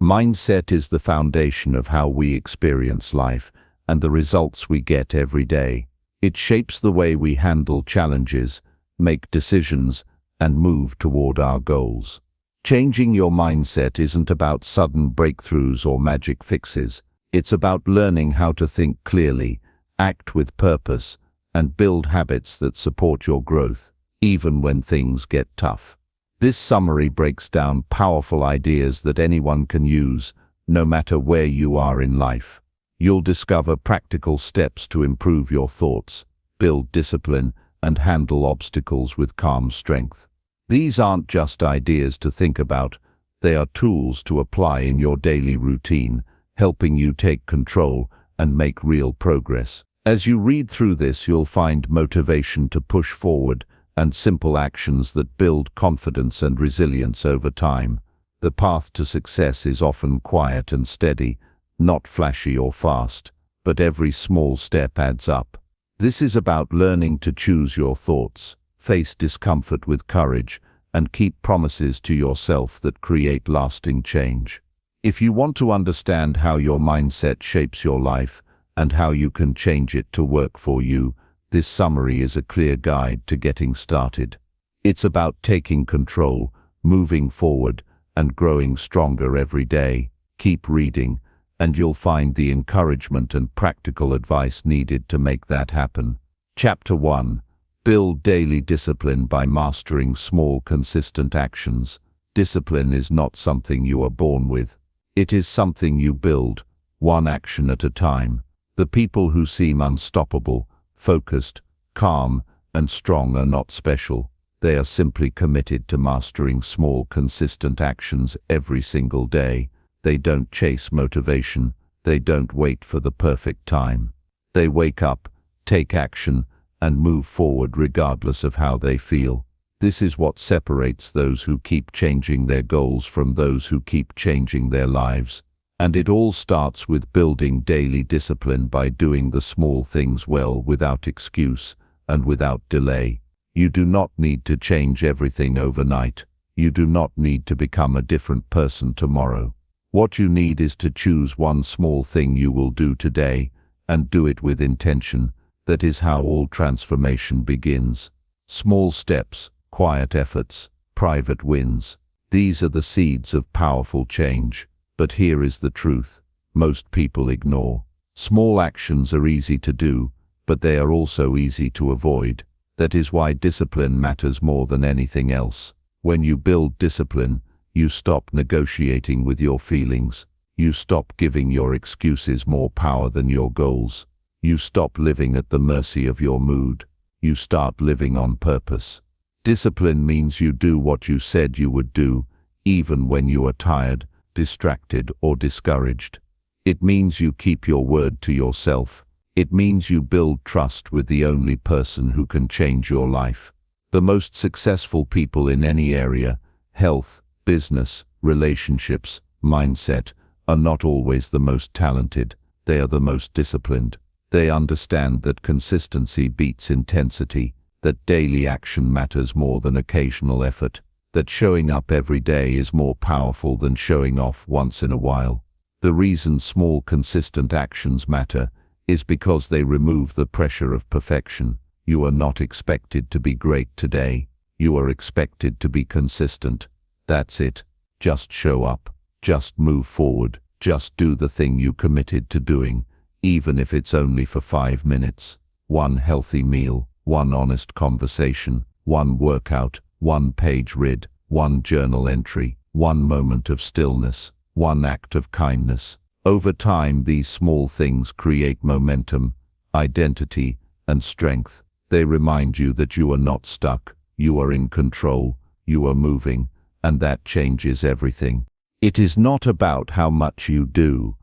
Mindset is the foundation of how we experience life and the results we get every day. It shapes the way we handle challenges, make decisions, and move toward our goals. Changing your mindset isn't about sudden breakthroughs or magic fixes. It's about learning how to think clearly, act with purpose, and build habits that support your growth, even when things get tough. This summary breaks down powerful ideas that anyone can use, no matter where you are in life. You'll discover practical steps to improve your thoughts, build discipline, and handle obstacles with calm strength. These aren't just ideas to think about, they are tools to apply in your daily routine, helping you take control and make real progress. As you read through this, you'll find motivation to push forward and simple actions that build confidence and resilience over time. The path to success is often quiet and steady, not flashy or fast, but every small step adds up. This is about learning to choose your thoughts, face discomfort with courage, and keep promises to yourself that create lasting change. If you want to understand how your mindset shapes your life and how you can change it to work for you, this summary is a clear guide to getting started. It's about taking control, moving forward, and growing stronger every day. Keep reading, and you'll find the encouragement and practical advice needed to make that happen. Chapter 1. Build daily discipline by mastering small, consistent actions. Discipline is not something you are born with. It is something you build, one action at a time. The people who seem unstoppable, focused, calm, and strong are not special. They are simply committed to mastering small, consistent actions every single day. They don't chase motivation. They don't wait for the perfect time. They wake up, take action, and move forward regardless of how they feel. This is what separates those who keep changing their goals from those who keep changing their lives. And it all starts with building daily discipline by doing the small things well without excuse and without delay. You do not need to change everything overnight. You do not need to become a different person tomorrow. What you need is to choose one small thing you will do today and do it with intention. That is how all transformation begins. Small steps, quiet efforts, private wins. These are the seeds of powerful change. But here is the truth. Most people ignore. Small actions are easy to do, but they are also easy to avoid. That is why discipline matters more than anything else. When you build discipline, you stop negotiating with your feelings. You stop giving your excuses more power than your goals. You stop living at the mercy of your mood. You start living on purpose. Discipline means you do what you said you would do, even when you are tired, distracted, or discouraged. It means you keep your word to yourself. It means you build trust with the only person who can change your life. The most successful people in any area, health, business, relationships, mindset, are not always the most talented. They are the most disciplined. They understand that consistency beats intensity, that daily action matters more than occasional effort, that showing up every day is more powerful than showing off once in a while. The reason small, consistent actions matter is because they remove the pressure of perfection. You are not expected to be great today. You are expected to be consistent. That's it. Just show up. Just move forward. Just do the thing you committed to doing, even if it's only for 5 minutes. One healthy meal, one honest conversation, one workout, one page read, one journal entry, one moment of stillness, one act of kindness. Over time, these small things create momentum, identity, and strength. They remind you that you are not stuck, you are in control, you are moving, and that changes everything. It is not about how much you do.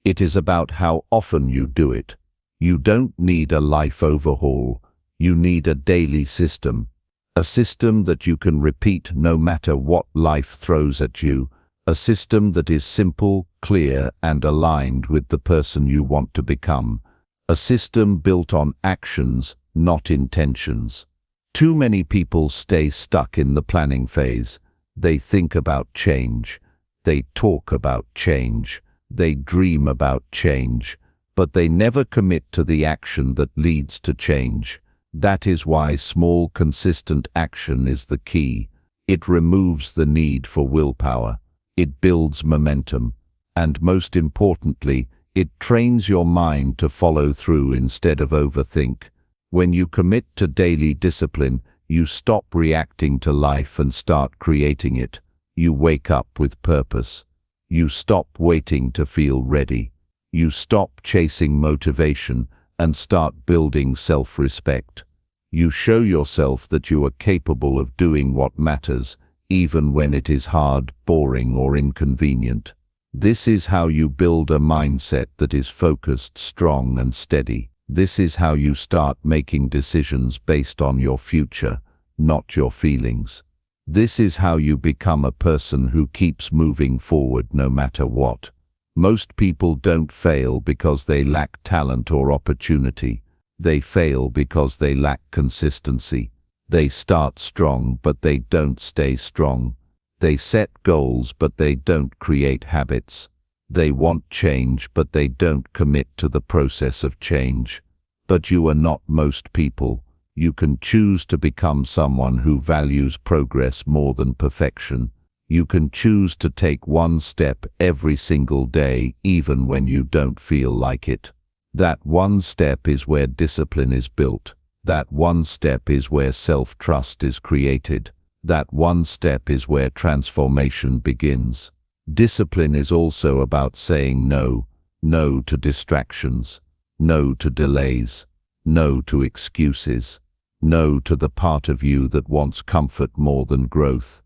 It is about how often you do it. You don't need a life overhaul. You need a daily system. A system that you can repeat no matter what life throws at you. A system that is simple, clear, and aligned with the person you want to become. A system built on actions, not intentions. Too many people stay stuck in the planning phase. They think about change. They talk about change. They dream about change. But they never commit to the action that leads to change. That is why small, consistent action is the key. It removes the need for willpower. It builds momentum. And most importantly, it trains your mind to follow through instead of overthink. When you commit to daily discipline, you stop reacting to life and start creating it. You wake up with purpose. You stop waiting to feel ready. You stop chasing motivation and start building self-respect. You show yourself that you are capable of doing what matters, even when it is hard, boring, or inconvenient. This is how you build a mindset that is focused, strong, and steady. This is how you start making decisions based on your future, not your feelings. This is how you become a person who keeps moving forward no matter what. Most people don't fail because they lack talent or opportunity. They fail because they lack consistency. They start strong, but they don't stay strong. They set goals, but they don't create habits. They want change, but they don't commit to the process of change. But you are not most people. You can choose to become someone who values progress more than perfection. You can choose to take one step every single day, even when you don't feel like it. That one step is where discipline is built. That one step is where self-trust is created. That one step is where transformation begins. Discipline is also about saying no. No to distractions. No to delays. No to excuses. No to the part of you that wants comfort more than growth.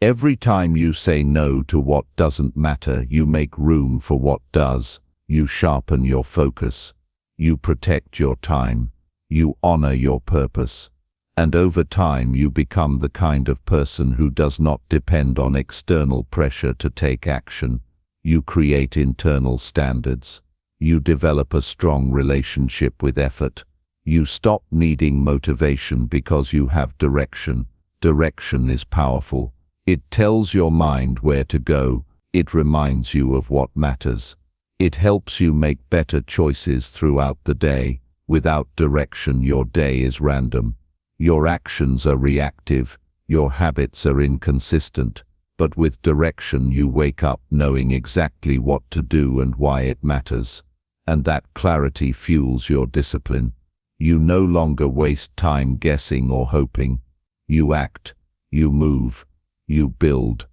Every time you say no to what doesn't matter, you make room for what does. You sharpen your focus. You protect your time. You honor your purpose. And over time you become the kind of person who does not depend on external pressure to take action. You create internal standards. You develop a strong relationship with effort. You stop needing motivation because you have direction. Direction is powerful. It tells your mind where to go. It reminds you of what matters. It helps you make better choices throughout the day. Without direction, your day is random. Your actions are reactive. Your habits are inconsistent. But with direction, you wake up knowing exactly what to do and why it matters. And that clarity fuels your discipline. You no longer waste time guessing or hoping. You act. You move. You build.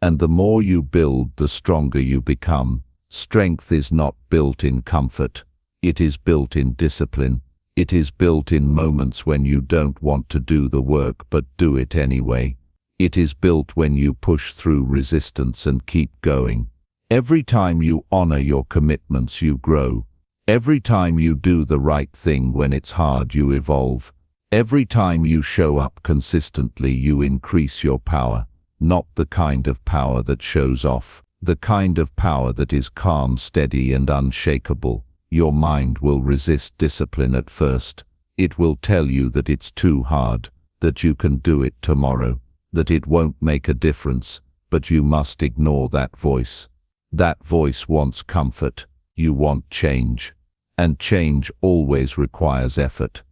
And the more you build, the stronger you become. Strength is not built in comfort. It is built in discipline. It is built in moments when you don't want to do the work but do it anyway. It is built when you push through resistance and keep going. Every time you honor your commitments, you grow. Every time you do the right thing when it's hard, you evolve. Every time you show up consistently, you increase your power. Not the kind of power that shows off. The kind of power that is calm, steady, and unshakable. Your mind will resist discipline at first. It will tell you that it's too hard, that you can do it tomorrow, that it won't make a difference, but you must ignore that voice. That voice wants comfort. You want change. And change always requires effort.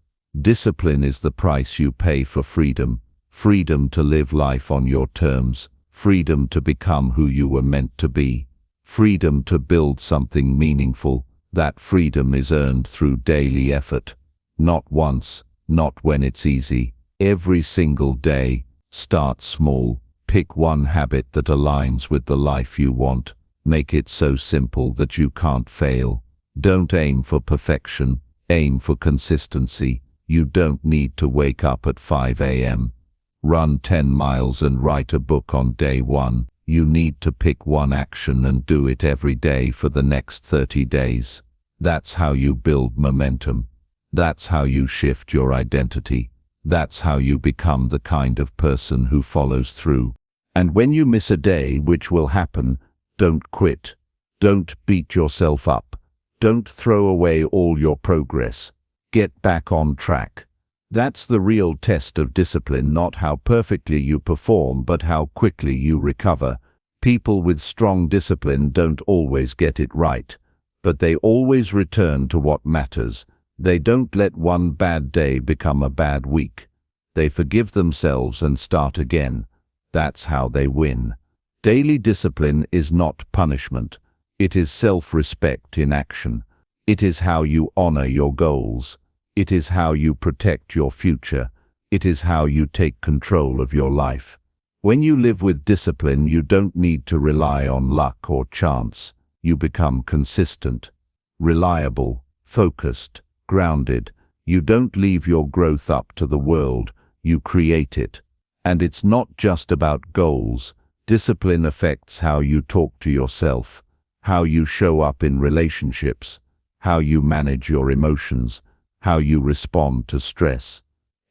Discipline is the price you pay for freedom. Freedom to live life on your terms. Freedom to become who you were meant to be. Freedom to build something meaningful. That freedom is earned through daily effort. Not once, not when it's easy. Every single day. Start small. Pick one habit that aligns with the life you want. Make it so simple that you can't fail. Don't aim for perfection. Aim for consistency. You don't need to wake up at 5 a.m. Run 10 miles and write a book on day one. You need to pick one action and do it every day for the next 30 days. That's how you build momentum. That's how you shift your identity. That's how you become the kind of person who follows through. And when you miss a day, which will happen, don't quit. Don't beat yourself up. Don't throw away all your progress. Get back on track. That's the real test of discipline, not how perfectly you perform, but how quickly you recover. People with strong discipline don't always get it right, but they always return to what matters. They don't let one bad day become a bad week. They forgive themselves and start again. That's how they win. Daily discipline is not punishment. It is self-respect in action. It is how you honor your goals. It is how you protect your future. It is how you take control of your life. When you live with discipline, you don't need to rely on luck or chance. You become consistent, reliable, focused, grounded. You don't leave your growth up to the world. You create it. And it's not just about goals. Discipline affects how you talk to yourself, how you show up in relationships, how you manage your emotions, how you respond to stress.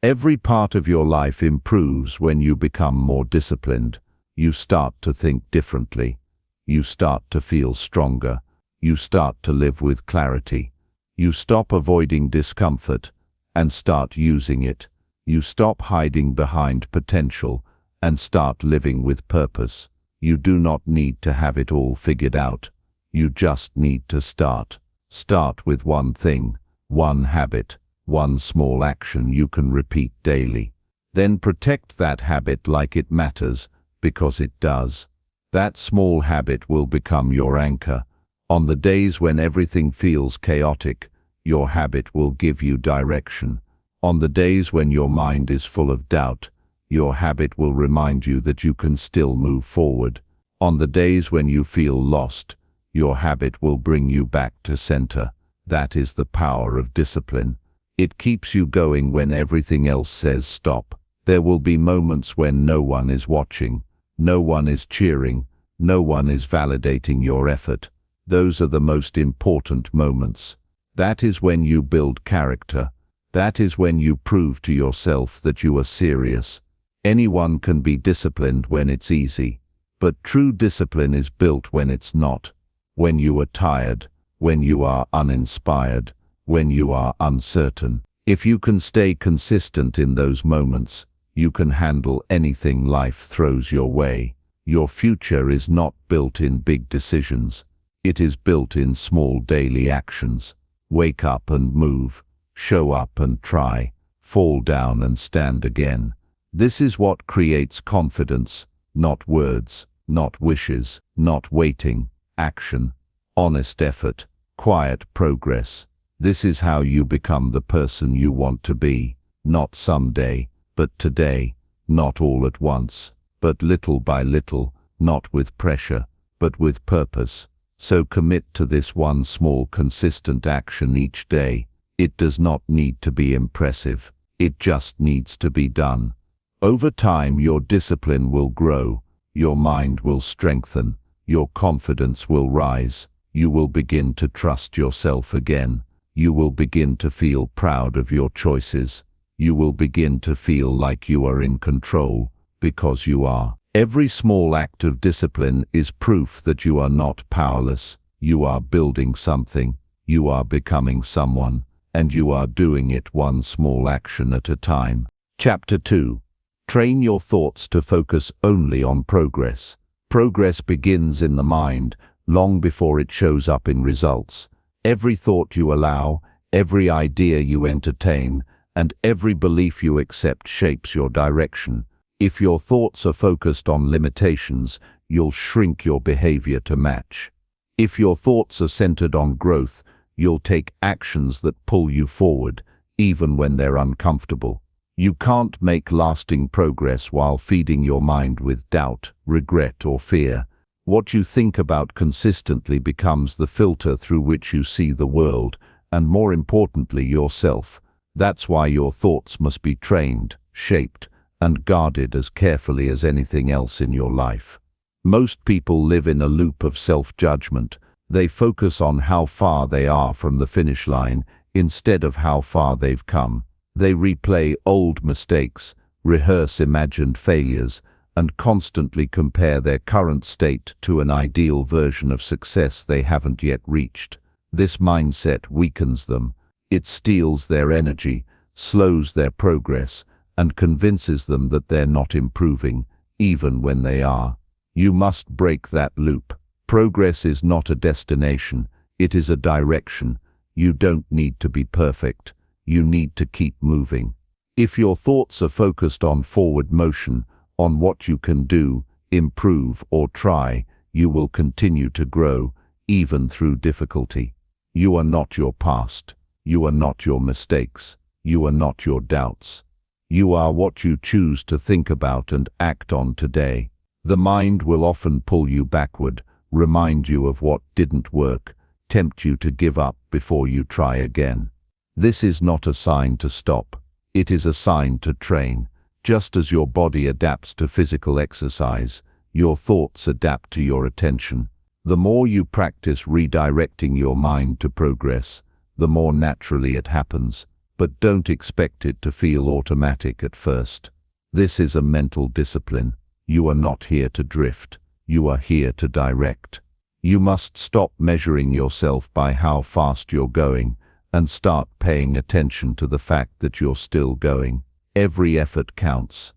Every part of your life improves when you become more disciplined. You start to think differently. You start to feel stronger. You start to live with clarity. You stop avoiding discomfort and start using it. You stop hiding behind potential and start living with purpose. You do not need to have it all figured out. You just need to start. Start with one thing, one habit, one small action you can repeat daily. Then protect that habit like it matters, because it does. That small habit will become your anchor. On the days when everything feels chaotic, your habit will give you direction. On the days when your mind is full of doubt, your habit will remind you that you can still move forward. On the days when you feel lost, your habit will bring you back to center. That is the power of discipline. It keeps you going when everything else says stop. There will be moments when no one is watching, no one is cheering, no one is validating your effort. Those are the most important moments. That is when you build character. That is when you prove to yourself that you are serious. Anyone can be disciplined when it's easy, but true discipline is built when it's not. When you are tired, when you are uninspired, when you are uncertain. If you can stay consistent in those moments, you can handle anything life throws your way. Your future is not built in big decisions. It is built in small daily actions. Wake up and move. Show up and try. Fall down and stand again. This is what creates confidence, not words, not wishes, not waiting, action, honest effort, quiet progress. This is how you become the person you want to be, not someday, but today, not all at once, but little by little, not with pressure, but with purpose. So commit to this one small consistent action each day. It does not need to be impressive. It just needs to be done. Over time, your discipline will grow, your mind will strengthen, your confidence will rise, you will begin to trust yourself again. You will begin to feel proud of your choices. You will begin to feel like you are in control, because you are. Every small act of discipline is proof that you are not powerless. You are building something. You are becoming someone. And you are doing it one small action at a time. Chapter 2. Train your thoughts to focus only on progress. Progress begins in the mind, long before it shows up in results. Every thought you allow, every idea you entertain, and every belief you accept shapes your direction. If your thoughts are focused on limitations, you'll shrink your behavior to match. If your thoughts are centered on growth, you'll take actions that pull you forward, even when they're uncomfortable. You can't make lasting progress while feeding your mind with doubt, regret, or fear. What you think about consistently becomes the filter through which you see the world, and more importantly, yourself. That's why your thoughts must be trained, shaped, and guarded as carefully as anything else in your life. Most people live in a loop of self-judgment. They focus on how far they are from the finish line instead of how far they've come. They replay old mistakes, rehearse imagined failures, and constantly compare their current state to an ideal version of success they haven't yet reached. This mindset weakens them. It steals their energy, slows their progress, and convinces them that they're not improving, even when they are. You must break that loop. Progress is not a destination, it is a direction. You don't need to be perfect. You need to keep moving. If your thoughts are focused on forward motion, on what you can do, improve, or try, you will continue to grow, even through difficulty. You are not your past. You are not your mistakes. You are not your doubts. You are what you choose to think about and act on today. The mind will often pull you backward, remind you of what didn't work, tempt you to give up before you try again. This is not a sign to stop. It is a sign to train. Just as your body adapts to physical exercise, your thoughts adapt to your attention. The more you practice redirecting your mind to progress, the more naturally it happens, but don't expect it to feel automatic at first. This is a mental discipline. You are not here to drift. You are here to direct. You must stop measuring yourself by how fast you're going and start paying attention to the fact that you're still going. Every effort counts.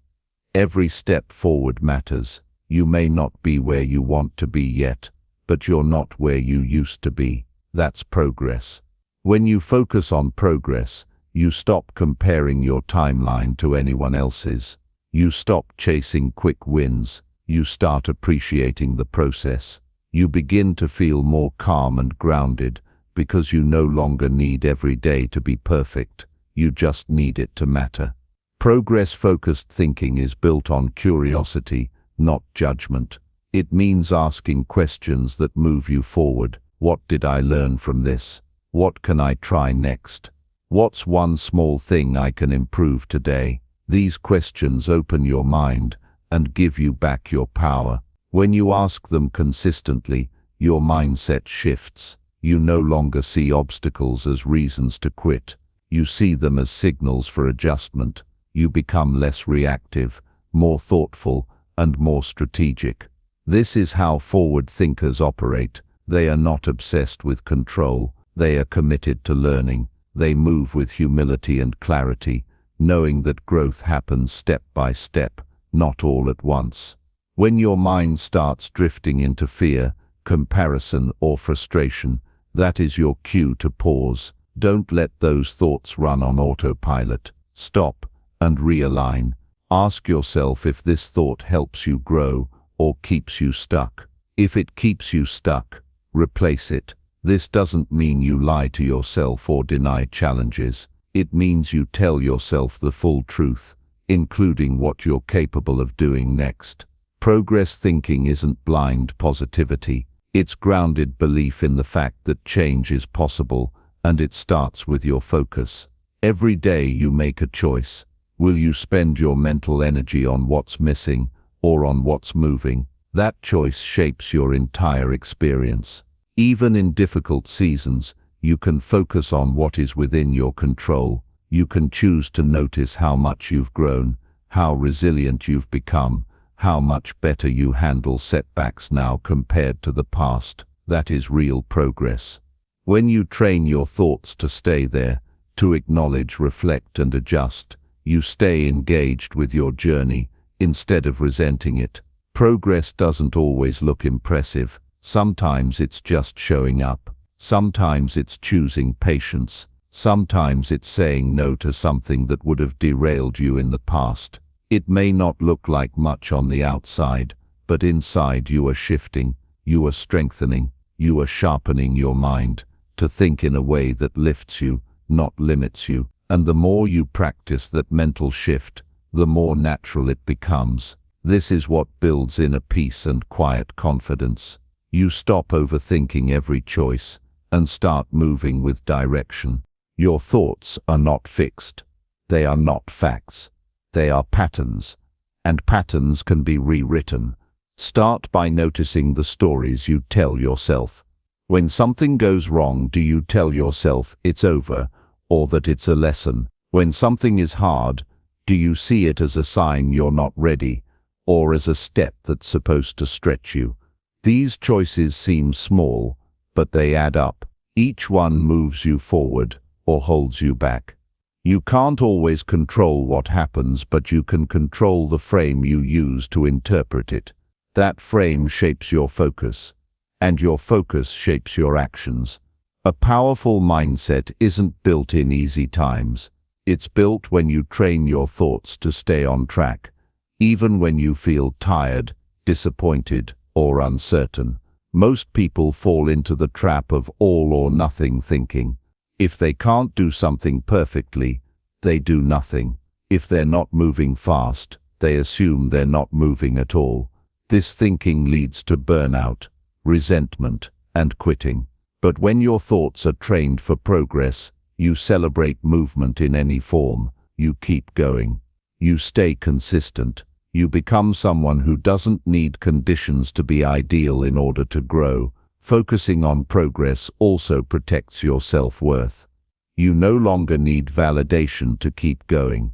Every step forward matters. You may not be where you want to be yet, but you're not where you used to be. That's progress. When you focus on progress, you stop comparing your timeline to anyone else's. You stop chasing quick wins. You start appreciating the process. You begin to feel more calm and grounded because you no longer need every day to be perfect. You just need it to matter. Progress-focused thinking is built on curiosity, not judgment. It means asking questions that move you forward. What did I learn from this? What can I try next? What's one small thing I can improve today? These questions open your mind and give you back your power. When you ask them consistently, your mindset shifts. You no longer see obstacles as reasons to quit. You see them as signals for adjustment. You become less reactive, more thoughtful, and more strategic. This is how forward thinkers operate. They are not obsessed with control. They are committed to learning. They move with humility and clarity, knowing that growth happens step by step, not all at once. When your mind starts drifting into fear, comparison, or frustration, that is your cue to pause. Don't let those thoughts run on autopilot. Stop and realign. Ask yourself if this thought helps you grow or keeps you stuck. If it keeps you stuck, replace it. This doesn't mean you lie to yourself or deny challenges. It means you tell yourself the full truth, including what you're capable of doing next. Progress thinking isn't blind positivity. It's grounded belief in the fact that change is possible, and it starts with your focus. Every day you make a choice. Will you spend your mental energy on what's missing or on what's moving? That choice shapes your entire experience. Even in difficult seasons, you can focus on what is within your control. You can choose to notice how much you've grown, how resilient you've become, how much better you handle setbacks now compared to the past. That is real progress. When you train your thoughts to stay there, to acknowledge, reflect, and adjust, you stay engaged with your journey instead of resenting it. Progress doesn't always look impressive. Sometimes it's just showing up. Sometimes it's choosing patience. Sometimes it's saying no to something that would have derailed you in the past. It may not look like much on the outside, but inside you are shifting, you are strengthening, you are sharpening your mind to think in a way that lifts you, not limits you. And the more you practice that mental shift, the more natural it becomes. This is what builds inner peace and quiet confidence. You stop overthinking every choice and start moving with direction. Your thoughts are not fixed. They are not facts. They are patterns, and patterns can be rewritten. Start by noticing the stories you tell yourself. When something goes wrong, do you tell yourself it's over or that it's a lesson? When something is hard, do you see it as a sign you're not ready or as a step that's supposed to stretch you? These choices seem small, but they add up. Each one moves you forward or holds you back. You can't always control what happens, but you can control the frame you use to interpret it. That frame shapes your focus, and your focus shapes your actions. A powerful mindset isn't built in easy times. It's built when you train your thoughts to stay on track, even when you feel tired, disappointed, or uncertain. Most people fall into the trap of all or nothing thinking. If they can't do something perfectly, they do nothing. If they're not moving fast, they assume they're not moving at all. This thinking leads to burnout, resentment, and quitting. But when your thoughts are trained for progress, you celebrate movement in any form. You keep going. You stay consistent. You become someone who doesn't need conditions to be ideal in order to grow. Focusing on progress also protects your self-worth. You no longer need validation to keep going.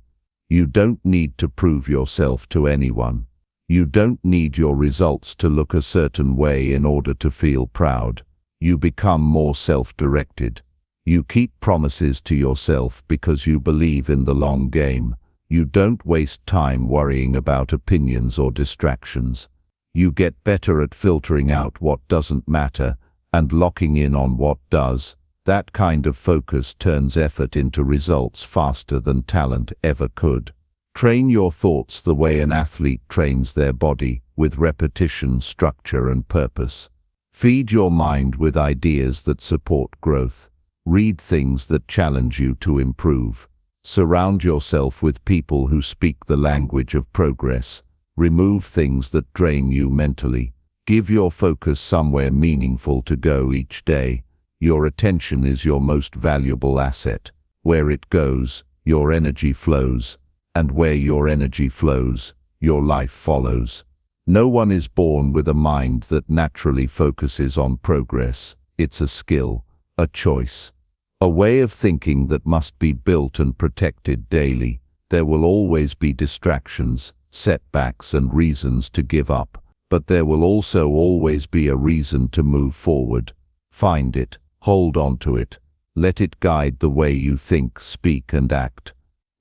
You don't need to prove yourself to anyone. You don't need your results to look a certain way in order to feel proud. You become more self-directed. You keep promises to yourself because you believe in the long game. You don't waste time worrying about opinions or distractions. You get better at filtering out what doesn't matter and locking in on what does. That kind of focus turns effort into results faster than talent ever could. Train your thoughts the way an athlete trains their body, with repetition, structure, and purpose. Feed your mind with ideas that support growth. Read things that challenge you to improve. Surround yourself with people who speak the language of progress. Remove things that drain you mentally. Give your focus somewhere meaningful to go each day. Your attention is your most valuable asset. Where it goes, your energy flows. And where your energy flows, your life follows. No one is born with a mind that naturally focuses on progress. It's a skill, a choice, a way of thinking that must be built and protected daily. There will always be distractions, setbacks, and reasons to give up, but there will also always be a reason to move forward. Find it, hold on to it, let it guide the way you think, speak, and act.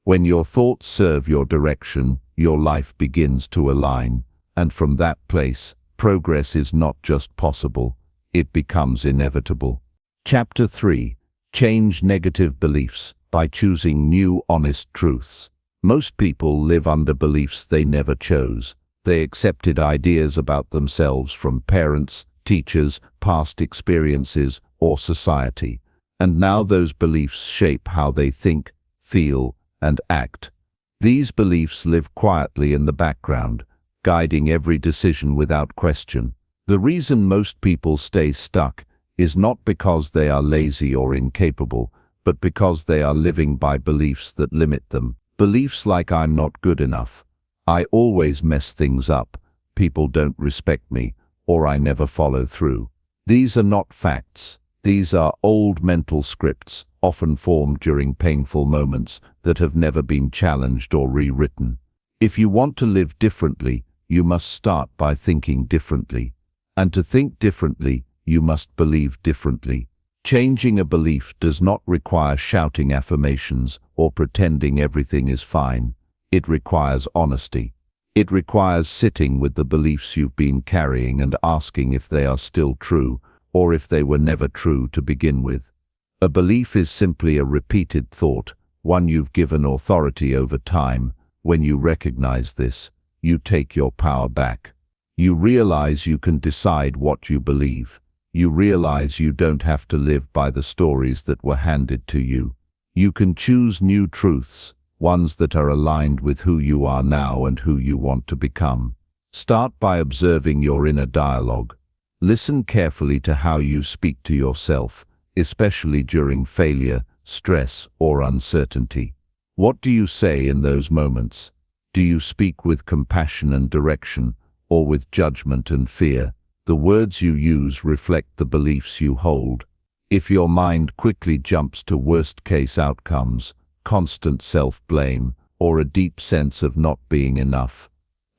When your thoughts serve your direction, your life begins to align, and from that place, progress is not just possible, it becomes inevitable. Chapter 3. Change negative beliefs by choosing new honest truths. Most people live under beliefs they never chose. They accepted ideas about themselves from parents, teachers, past experiences, or society. And now those beliefs shape how they think, feel, and act. These beliefs live quietly in the background, guiding every decision without question. The reason most people stay stuck is not because they are lazy or incapable, but because they are living by beliefs that limit them. Beliefs like "I'm not good enough," "I always mess things up," "people don't respect me," or "I never follow through." These are not facts. These are old mental scripts, often formed during painful moments that have never been challenged or rewritten. If you want to live differently, you must start by thinking differently. And to think differently, you must believe differently. Changing a belief does not require shouting affirmations or pretending everything is fine. It requires honesty. It requires sitting with the beliefs you've been carrying and asking if they are still true, or if they were never true to begin with. A belief is simply a repeated thought, one you've given authority over time. When you recognize this, you take your power back. You realize you can decide what you believe. You realize you don't have to live by the stories that were handed to you. You can choose new truths, ones that are aligned with who you are now and who you want to become. Start by observing your inner dialogue. Listen carefully to how you speak to yourself, especially during failure, stress, or uncertainty. What do you say in those moments? Do you speak with compassion and direction, or with judgment and fear? The words you use reflect the beliefs you hold. If your mind quickly jumps to worst-case outcomes, constant self-blame, or a deep sense of not being enough,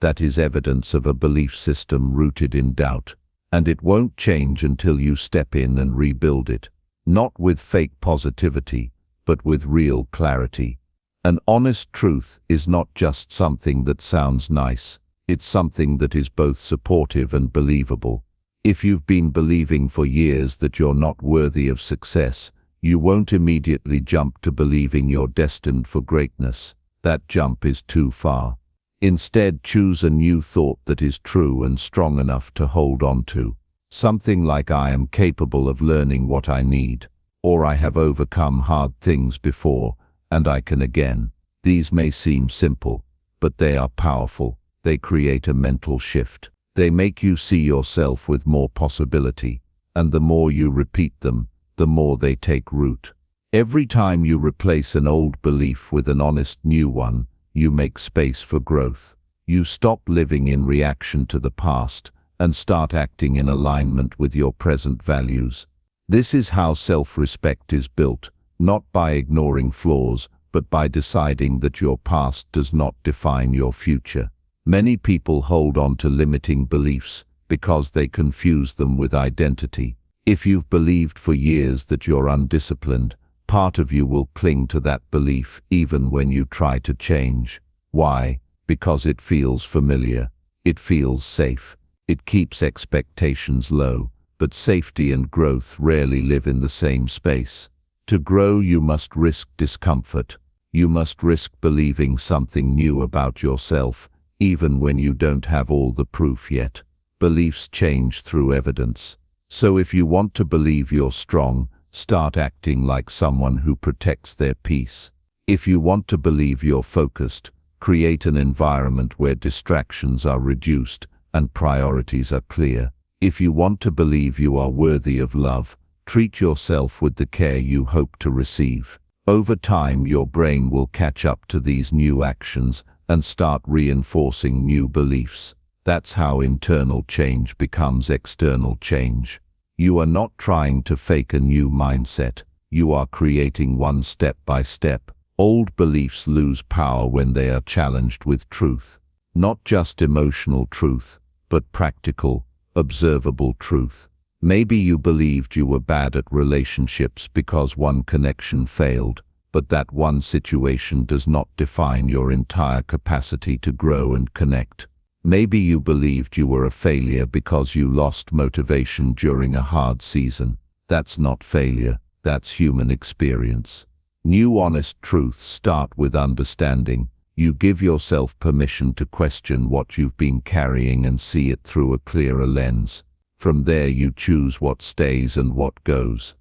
that is evidence of a belief system rooted in doubt. And it won't change until you step in and rebuild it. Not with fake positivity, but with real clarity. An honest truth is not just something that sounds nice. It's something that is both supportive and believable. If you've been believing for years that you're not worthy of success, you won't immediately jump to believing you're destined for greatness. That jump is too far. Instead, choose a new thought that is true and strong enough to hold on to. Something like, I am capable of learning what I need, or I have overcome hard things before, and I can again. These may seem simple, but they are powerful. They create a mental shift. They make you see yourself with more possibility, and the more you repeat them, the more they take root. Every time you replace an old belief with an honest new one, you make space for growth. You stop living in reaction to the past and start acting in alignment with your present values. This is how self-respect is built, not by ignoring flaws, but by deciding that your past does not define your future. Many people hold on to limiting beliefs because they confuse them with identity. If you've believed for years that you're undisciplined, part of you will cling to that belief even when you try to change. Why? Because it feels familiar. It feels safe. It keeps expectations low, but safety and growth rarely live in the same space. To grow, you must risk discomfort. You must risk believing something new about yourself, even when you don't have all the proof yet. Beliefs change through evidence. So if you want to believe you're strong, start acting like someone who protects their peace. If you want to believe you're focused, create an environment where distractions are reduced and priorities are clear. If you want to believe you are worthy of love, treat yourself with the care you hope to receive. Over time, your brain will catch up to these new actions and start reinforcing new beliefs. That's how internal change becomes external change. You are not trying to fake a new mindset. You are creating one step by step. Old beliefs lose power when they are challenged with truth. Not just emotional truth, but practical, observable truth. Maybe you believed you were bad at relationships because one connection failed, but that one situation does not define your entire capacity to grow and connect. Maybe you believed you were a failure because you lost motivation during a hard season. That's not failure, that's human experience. New honest truths start with understanding. You give yourself permission to question what you've been carrying and see it through a clearer lens. From there you choose what stays and what goes.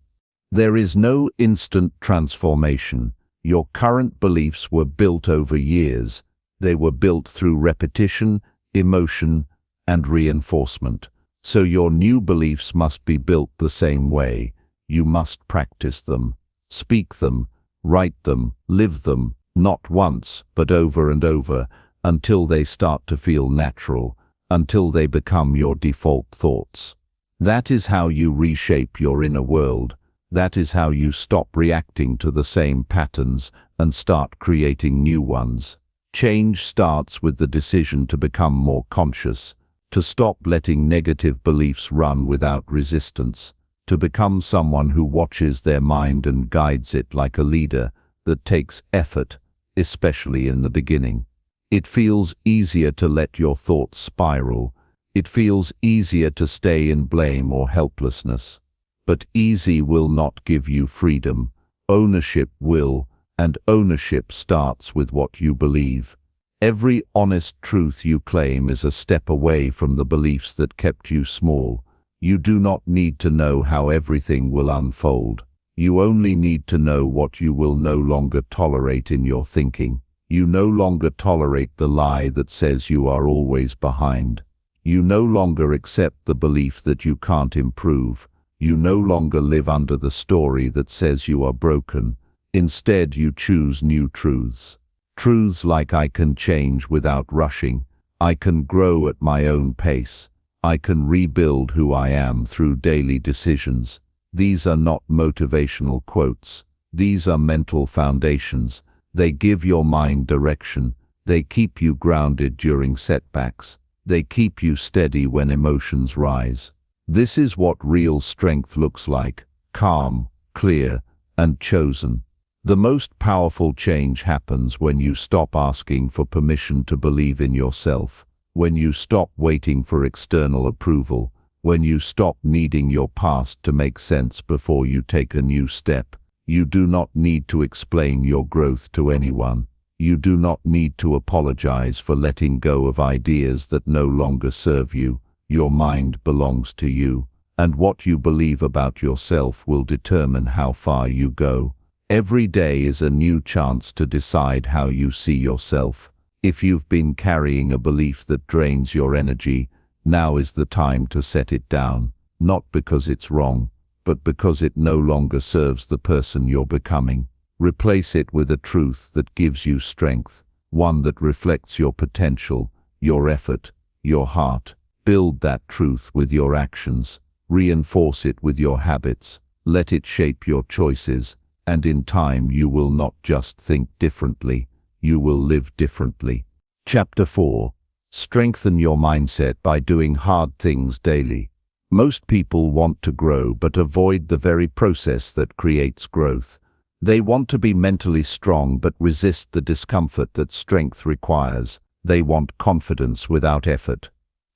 There is no instant transformation. Your current beliefs were built over years. They were built through repetition, emotion, and reinforcement. So your new beliefs must be built the same way. You must practice them, speak them, write them, live them, not once, but over and over, until they start to feel natural, until they become your default thoughts. That is how you reshape your inner world. That is how you stop reacting to the same patterns and start creating new ones. Change starts with the decision to become more conscious, to stop letting negative beliefs run without resistance, to become someone who watches their mind and guides it like a leader. That takes effort, especially in the beginning. It feels easier to let your thoughts spiral. It feels easier to stay in blame or helplessness. But easy will not give you freedom. Ownership will, and ownership starts with what you believe. Every honest truth you claim is a step away from the beliefs that kept you small. You do not need to know how everything will unfold. You only need to know what you will no longer tolerate in your thinking. You no longer tolerate the lie that says you are always behind. You no longer accept the belief that you can't improve. You no longer live under the story that says you are broken. Instead, you choose new truths. Truths like, I can change without rushing. I can grow at my own pace. I can rebuild who I am through daily decisions. These are not motivational quotes. These are mental foundations. They give your mind direction. They keep you grounded during setbacks. They keep you steady when emotions rise. This is what real strength looks like: calm, clear, and chosen. The most powerful change happens when you stop asking for permission to believe in yourself. when you stop waiting for external approval, when you stop needing your past to make sense before you take a new step. You do not need to explain your growth to anyone. You do not need to apologize for letting go of ideas that no longer serve you. Your mind belongs to you, and what you believe about yourself will determine how far you go. Every day is a new chance to decide how you see yourself. If you've been carrying a belief that drains your energy, now is the time to set it down, not because it's wrong, but because it no longer serves the person you're becoming. Replace it with a truth that gives you strength, one that reflects your potential, your effort, your heart. Build that truth with your actions. Reinforce it with your habits. Let it shape your choices, and in time you will not just think differently, you will live differently. Chapter 4. Strengthen your mindset by doing hard things daily. Most people want to grow but avoid the very process that creates growth. They want to be mentally strong but resist the discomfort that strength requires. They want confidence without effort,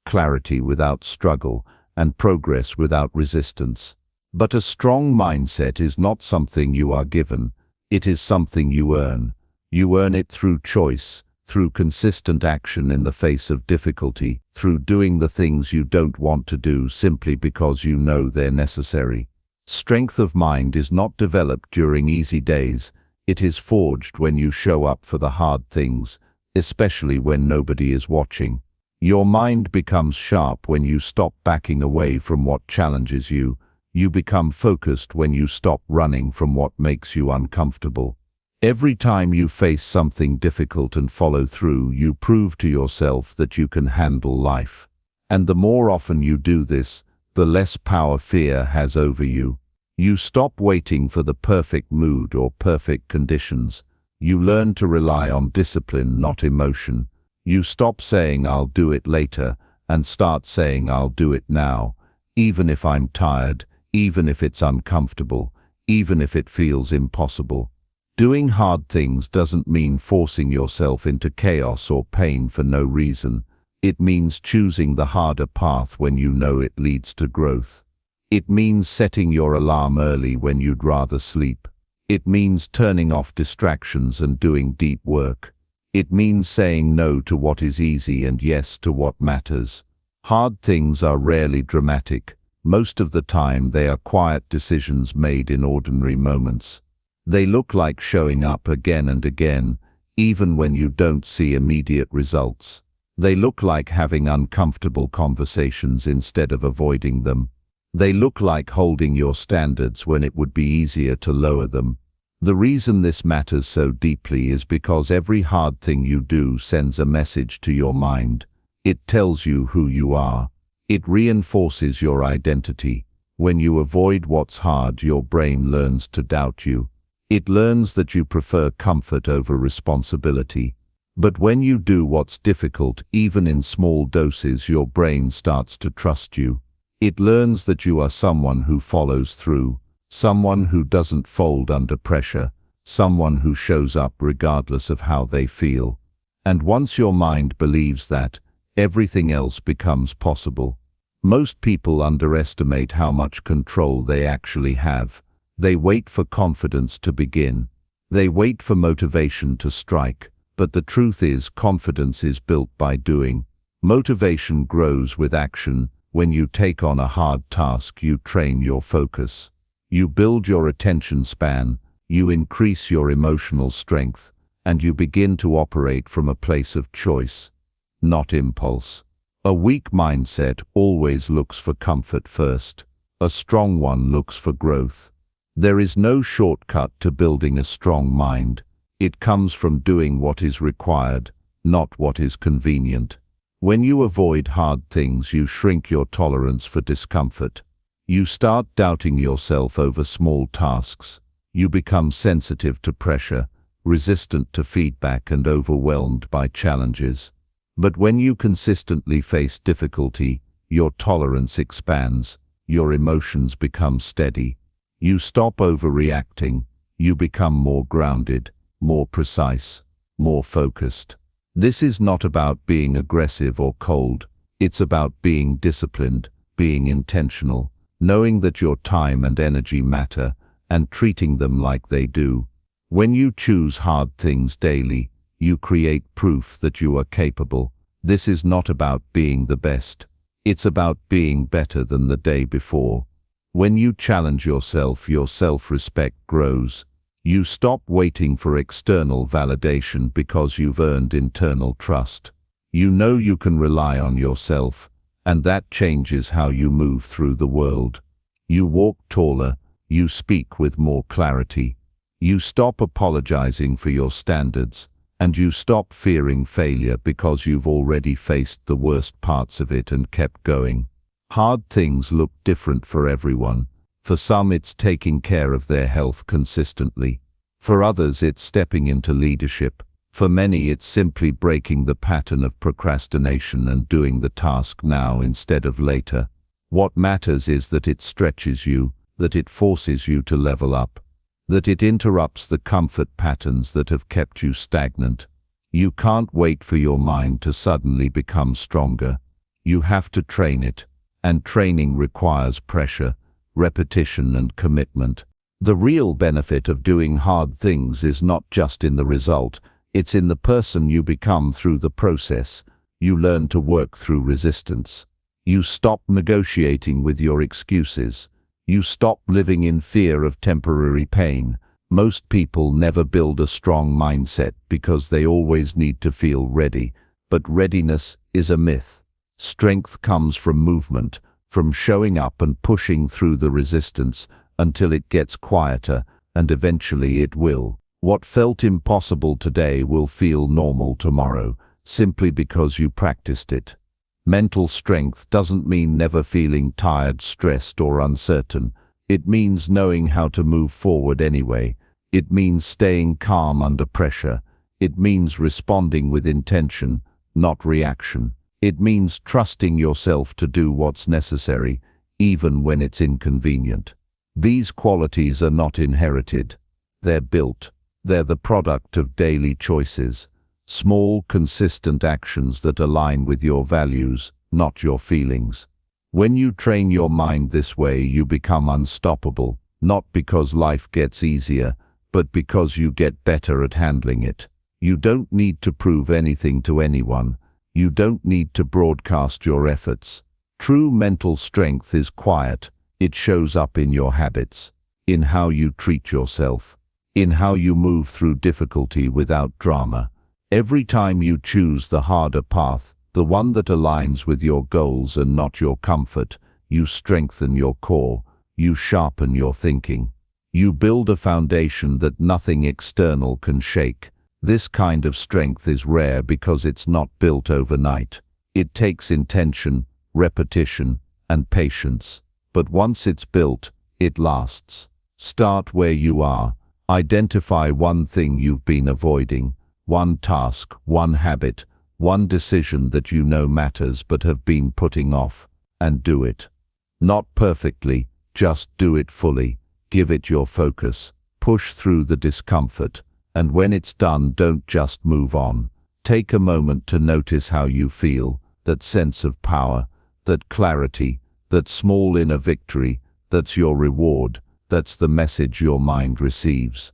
clarity without struggle, and progress without resistance. But a strong mindset is not something you are given. It is something you earn. You earn it through choice, through consistent action in the face of difficulty, through doing the things you don't want to do simply because you know they're necessary. Strength of mind is not developed during easy days. It is forged when you show up for the hard things, especially when nobody is watching. Your mind becomes sharp when you stop backing away from what challenges you. You become focused when you stop running from what makes you uncomfortable. Every time you face something difficult and follow through, you prove to yourself that you can handle life. And the more often you do this, the less power fear has over you. You stop waiting for the perfect mood or perfect conditions. You learn to rely on discipline, not emotion. You stop saying "I'll do it later" and start saying "I'll do it now," even if I'm tired, even if it's uncomfortable, even if it feels impossible. Doing hard things doesn't mean forcing yourself into chaos or pain for no reason. It means choosing the harder path when you know it leads to growth. It means setting your alarm early when you'd rather sleep. It means turning off distractions and doing deep work. It means saying no to what is easy and yes to what matters. Hard things are rarely dramatic. Most of the time they are quiet decisions made in ordinary moments. They look like showing up again and again, even when you don't see immediate results. They look like having uncomfortable conversations instead of avoiding them. They look like holding your standards when it would be easier to lower them. The reason this matters so deeply is because every hard thing you do sends a message to your mind. It tells you who you are. It reinforces your identity. When you avoid what's hard, your brain learns to doubt you. It learns that you prefer comfort over responsibility. But when you do what's difficult, even in small doses, your brain starts to trust you. It learns that you are someone who follows through, someone who doesn't fold under pressure, someone who shows up regardless of how they feel. And once your mind believes that, everything else becomes possible. Most people underestimate how much control they actually have. They wait for confidence to begin. They wait for motivation to strike. But the truth is, confidence is built by doing. Motivation grows with action. When you take on a hard task, you train your focus. You build your attention span. You increase your emotional strength. And you begin to operate from a place of choice, not impulse. A weak mindset always looks for comfort first. A strong one looks for growth. There is no shortcut to building a strong mind. It comes from doing what is required, not what is convenient. When you avoid hard things, you shrink your tolerance for discomfort. You start doubting yourself over small tasks. You become sensitive to pressure, resistant to feedback, and overwhelmed by challenges. But when you consistently face difficulty, your tolerance expands. Your emotions become steady. You stop overreacting. You become more grounded, more precise, more focused. This is not about being aggressive or cold. It's about being disciplined, being intentional, knowing that your time and energy matter, and treating them like they do. When you choose hard things daily, you create proof that you are capable. This is not about being the best. It's about being better than the day before. When you challenge yourself, your self-respect grows. You stop waiting for external validation because you've earned internal trust. You know you can rely on yourself, and that changes how you move through the world. You walk taller, you speak with more clarity. You stop apologizing for your standards, and you stop fearing failure because you've already faced the worst parts of it and kept going. Hard things look different for everyone. For some, it's taking care of their health consistently. For others, it's stepping into leadership. For many, it's simply breaking the pattern of procrastination and doing the task now instead of later. What matters is that it stretches you, that it forces you to level up, that it interrupts the comfort patterns that have kept you stagnant. You can't wait for your mind to suddenly become stronger. You have to train it, and training requires pressure, repetition, and commitment. The real benefit of doing hard things is not just in the result, it's in the person you become through the process. You learn to work through resistance. You stop negotiating with your excuses. You stop living in fear of temporary pain. Most people never build a strong mindset because they always need to feel ready, but readiness is a myth. Strength comes from movement, from showing up and pushing through the resistance until it gets quieter, and eventually it will. What felt impossible today will feel normal tomorrow, simply because you practiced it. Mental strength doesn't mean never feeling tired, stressed, or uncertain. It means knowing how to move forward anyway. It means staying calm under pressure. It means responding with intention, not reaction. It means trusting yourself to do what's necessary, even when it's inconvenient. These qualities are not inherited. They're built. They're the product of daily choices. Small, consistent actions that align with your values, not your feelings. When you train your mind this way, you become unstoppable, not because life gets easier, but because you get better at handling it. You don't need to prove anything to anyone. You don't need to broadcast your efforts. True mental strength is quiet. It shows up in your habits, in how you treat yourself, in how you move through difficulty without drama. Every time you choose the harder path, the one that aligns with your goals and not your comfort, you strengthen your core, you sharpen your thinking. You build a foundation that nothing external can shake. This kind of strength is rare because it's not built overnight. It takes intention, repetition, and patience. But once it's built, it lasts. Start where you are. Identify one thing you've been avoiding, one task, one habit, one decision that you know matters but have been putting off, and do it. Not perfectly, just do it fully. Give it your focus. Push through the discomfort. And when it's done, don't just move on. Take a moment to notice how you feel, that sense of power, that clarity, that small inner victory. That's your reward. That's the message your mind receives.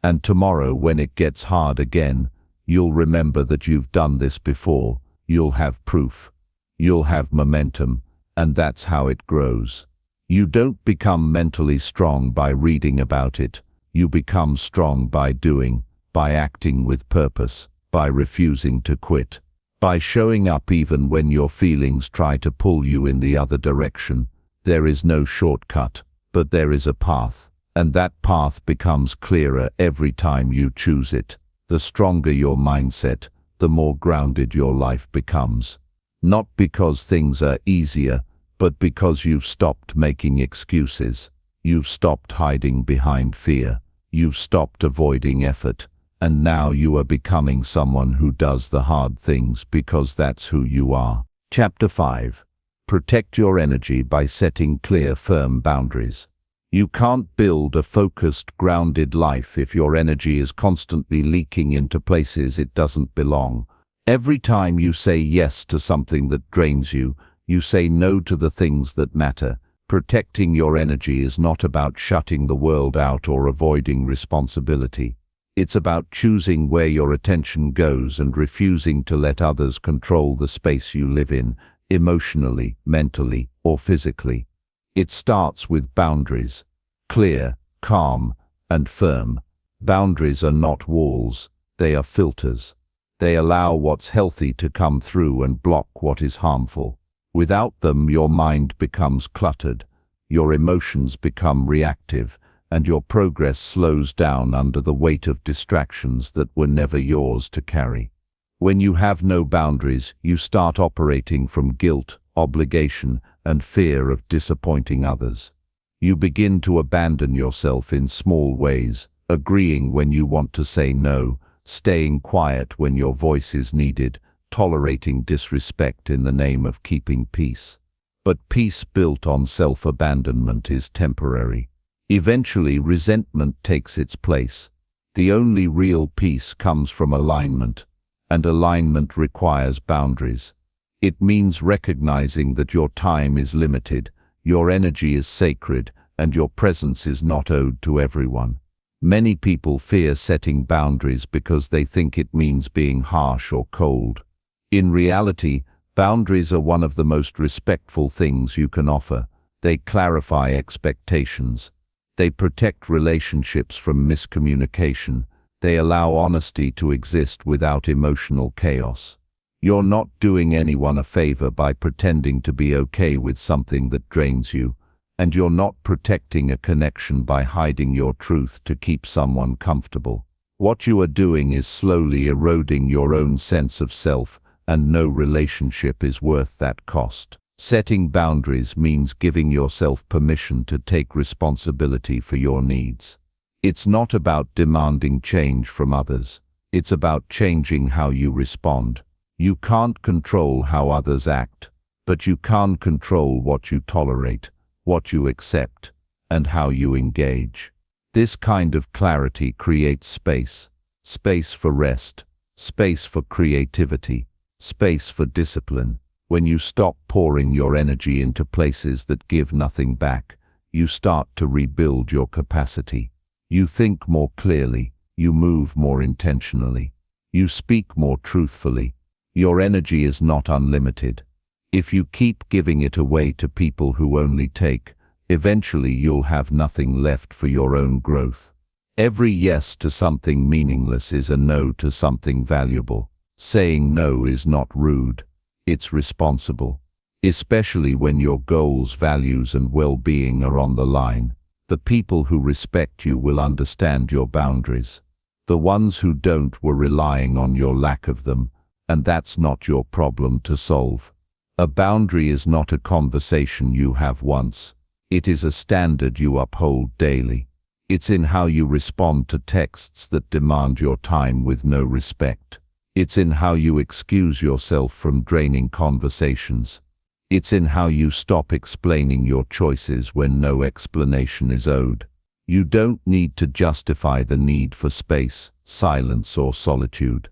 And tomorrow, when it gets hard again, you'll remember that you've done this before. You'll have proof. You'll have momentum. And that's how it grows. You don't become mentally strong by reading about it. You become strong by doing, by acting with purpose, by refusing to quit, by showing up even when your feelings try to pull you in the other direction. There is no shortcut, but there is a path, and that path becomes clearer every time you choose it. The stronger your mindset, the more grounded your life becomes. Not because things are easier, but because you've stopped making excuses. You've stopped hiding behind fear. You've stopped avoiding effort. And now you are becoming someone who does the hard things because that's who you are. Chapter 5. Protect your energy by setting clear, firm boundaries. You can't build a focused, grounded life if your energy is constantly leaking into places it doesn't belong. Every time you say yes to something that drains you, you say no to the things that matter. Protecting your energy is not about shutting the world out or avoiding responsibility. It's about choosing where your attention goes and refusing to let others control the space you live in, emotionally, mentally, or physically. It starts with boundaries. Clear, calm, and firm. Boundaries are not walls, they are filters. They allow what's healthy to come through and block what is harmful. Without them, your mind becomes cluttered, your emotions become reactive, and your progress slows down under the weight of distractions that were never yours to carry. When you have no boundaries, you start operating from guilt, obligation, and fear of disappointing others. You begin to abandon yourself in small ways, agreeing when you want to say no, staying quiet when your voice is needed, tolerating disrespect in the name of keeping peace. But peace built on self-abandonment is temporary. Eventually, resentment takes its place. The only real peace comes from alignment, and alignment requires boundaries. It means recognizing that your time is limited, your energy is sacred, and your presence is not owed to everyone. Many people fear setting boundaries because they think it means being harsh or cold. In reality, boundaries are one of the most respectful things you can offer. They clarify expectations. They protect relationships from miscommunication. They allow honesty to exist without emotional chaos. You're not doing anyone a favor by pretending to be okay with something that drains you, and you're not protecting a connection by hiding your truth to keep someone comfortable. What you are doing is slowly eroding your own sense of self, and no relationship is worth that cost. Setting boundaries means giving yourself permission to take responsibility for your needs. It's not about demanding change from others. It's about changing how you respond. You can't control how others act, but you can control what you tolerate, what you accept, and how you engage. This kind of clarity creates space. Space for rest, space for creativity, space for discipline. When you stop pouring your energy into places that give nothing back, you start to rebuild your capacity. You think more clearly, you move more intentionally, you speak more truthfully. Your energy is not unlimited. If you keep giving it away to people who only take, eventually you'll have nothing left for your own growth. Every yes to something meaningless is a no to something valuable. Saying no is not rude. It's responsible. Especially when your goals, values, and well-being are on the line. The people who respect you will understand your boundaries. The ones who don't were relying on your lack of them, and that's not your problem to solve. A boundary is not a conversation you have once. It is a standard you uphold daily. It's in how you respond to texts that demand your time with no respect. It's in how you excuse yourself from draining conversations. It's in how you stop explaining your choices when no explanation is owed. You don't need to justify the need for space, silence, or solitude.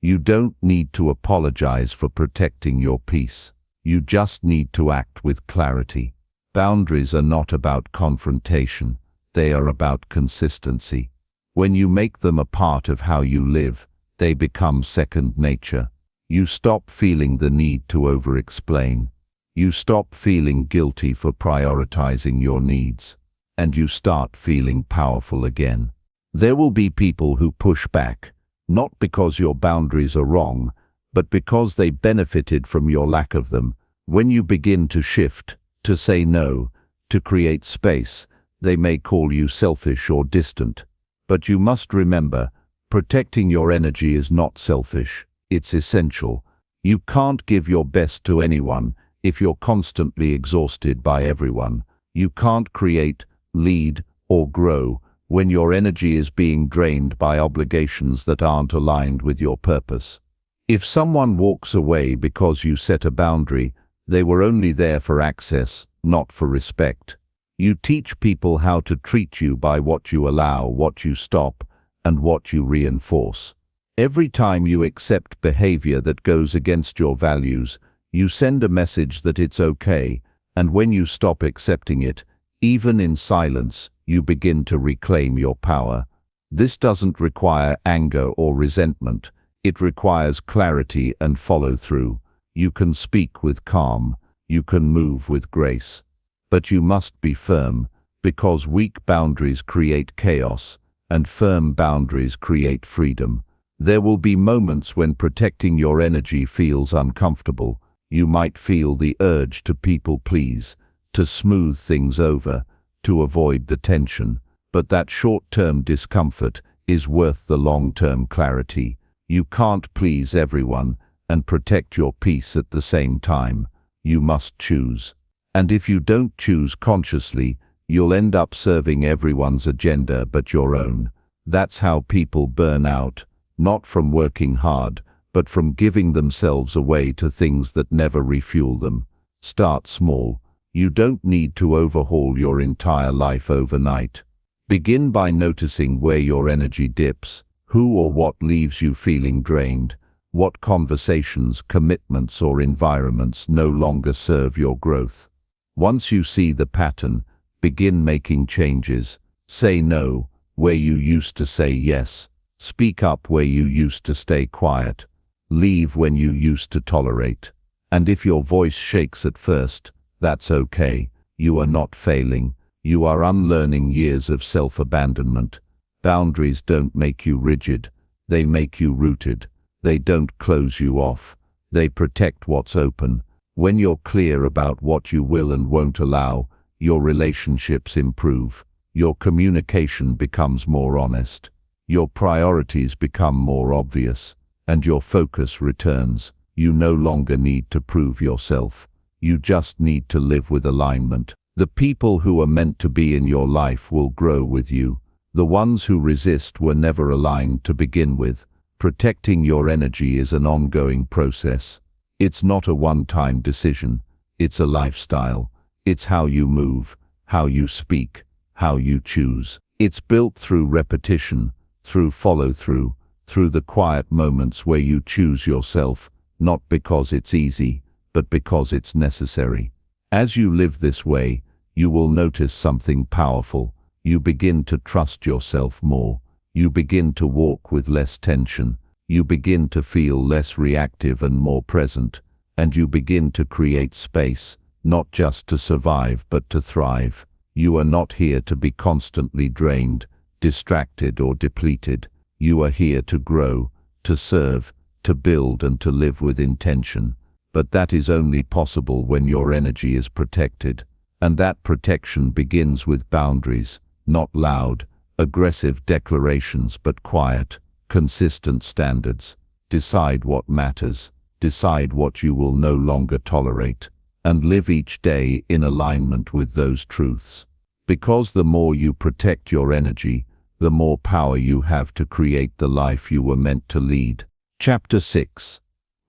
You don't need to apologize for protecting your peace. You just need to act with clarity. Boundaries are not about confrontation. They are about consistency. When you make them a part of how you live, they become second nature. You stop feeling the need to over-explain. You stop feeling guilty for prioritizing your needs. And you start feeling powerful again. There will be people who push back, not because your boundaries are wrong, but because they benefited from your lack of them. When you begin to shift, to say no, to create space, they may call you selfish or distant. But you must remember, protecting your energy is not selfish, it's essential. You can't give your best to anyone if you're constantly exhausted by everyone. You can't create, lead, or grow when your energy is being drained by obligations that aren't aligned with your purpose. If someone walks away because you set a boundary, they were only there for access, not for respect. You teach people how to treat you by what you allow, what you stop, and what you reinforce. Every time you accept behavior that goes against your values, you send a message that it's okay, and when you stop accepting it, even in silence, you begin to reclaim your power. This doesn't require anger or resentment. It requires clarity and follow-through. You can speak with calm. You can move with grace. But you must be firm, because weak boundaries create chaos, and firm boundaries create freedom. There will be moments when protecting your energy feels uncomfortable. You might feel the urge to people please, to smooth things over, to avoid the tension. But that short-term discomfort is worth the long-term clarity. You can't please everyone and protect your peace at the same time. You must choose. And if you don't choose consciously, you'll end up serving everyone's agenda but your own. That's how people burn out, not from working hard, but from giving themselves away to things that never refuel them. Start small. You don't need to overhaul your entire life overnight. Begin by noticing where your energy dips, who or what leaves you feeling drained, what conversations, commitments, or environments no longer serve your growth. Once you see the pattern, begin making changes. Say no where you used to say yes. Speak up where you used to stay quiet. Leave when you used to tolerate. And if your voice shakes at first, that's okay. You are not failing. You are unlearning years of self-abandonment. Boundaries don't make you rigid. They make you rooted. They don't close you off. They protect what's open. When you're clear about what you will and won't allow, your relationships improve. Your communication becomes more honest. Your priorities become more obvious. And your focus returns. You no longer need to prove yourself. You just need to live with alignment. The people who are meant to be in your life will grow with you. The ones who resist were never aligned to begin with. Protecting your energy is an ongoing process. It's not a one-time decision. It's a lifestyle. It's how you move, how you speak, how you choose. It's built through repetition, through follow-through, through the quiet moments where you choose yourself, not because it's easy, but because it's necessary. As you live this way, you will notice something powerful. You begin to trust yourself more. You begin to walk with less tension. You begin to feel less reactive and more present. And you begin to create space, not just to survive but to thrive. You are not here to be constantly drained, distracted or depleted. You are here to grow, to serve, to build and to live with intention. But that is only possible when your energy is protected. And that protection begins with boundaries, not loud, aggressive declarations but quiet, consistent standards. Decide what matters. Decide what you will no longer tolerate. And live each day in alignment with those truths. Because the more you protect your energy, the more power you have to create the life you were meant to lead. Chapter 6.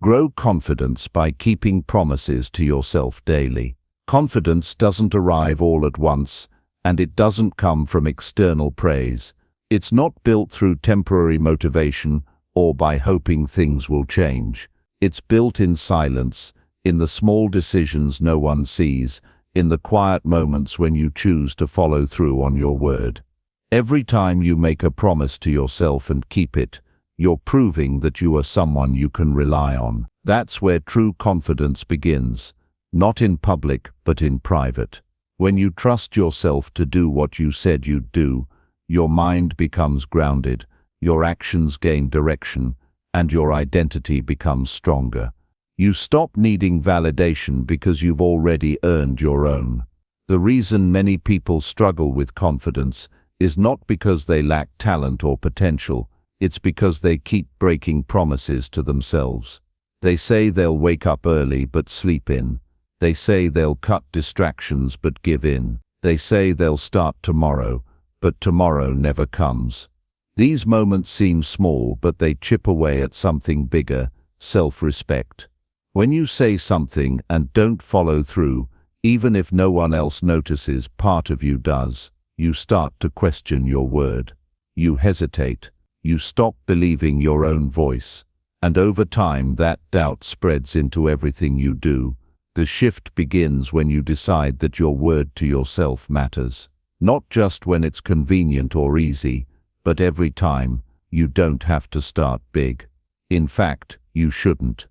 Grow confidence by keeping promises to yourself daily. Confidence doesn't arrive all at once, and it doesn't come from external praise. It's not built through temporary motivation or by hoping things will change. It's built in silence, in the small decisions no one sees, in the quiet moments when you choose to follow through on your word. Every time you make a promise to yourself and keep it, you're proving that you are someone you can rely on. That's where true confidence begins, not in public but in private. When you trust yourself to do what you said you'd do, your mind becomes grounded, your actions gain direction, and your identity becomes stronger. You stop needing validation because you've already earned your own. The reason many people struggle with confidence is not because they lack talent or potential. It's because they keep breaking promises to themselves. They say they'll wake up early but sleep in. They say they'll cut distractions but give in. They say they'll start tomorrow, but tomorrow never comes. These moments seem small, but they chip away at something bigger, self-respect. When you say something and don't follow through, even if no one else notices, part of you does. You start to question your word. You hesitate. You stop believing your own voice. And over time, that doubt spreads into everything you do. The shift begins when you decide that your word to yourself matters. Not just when it's convenient or easy, but every time. You don't have to start big. In fact, you shouldn't.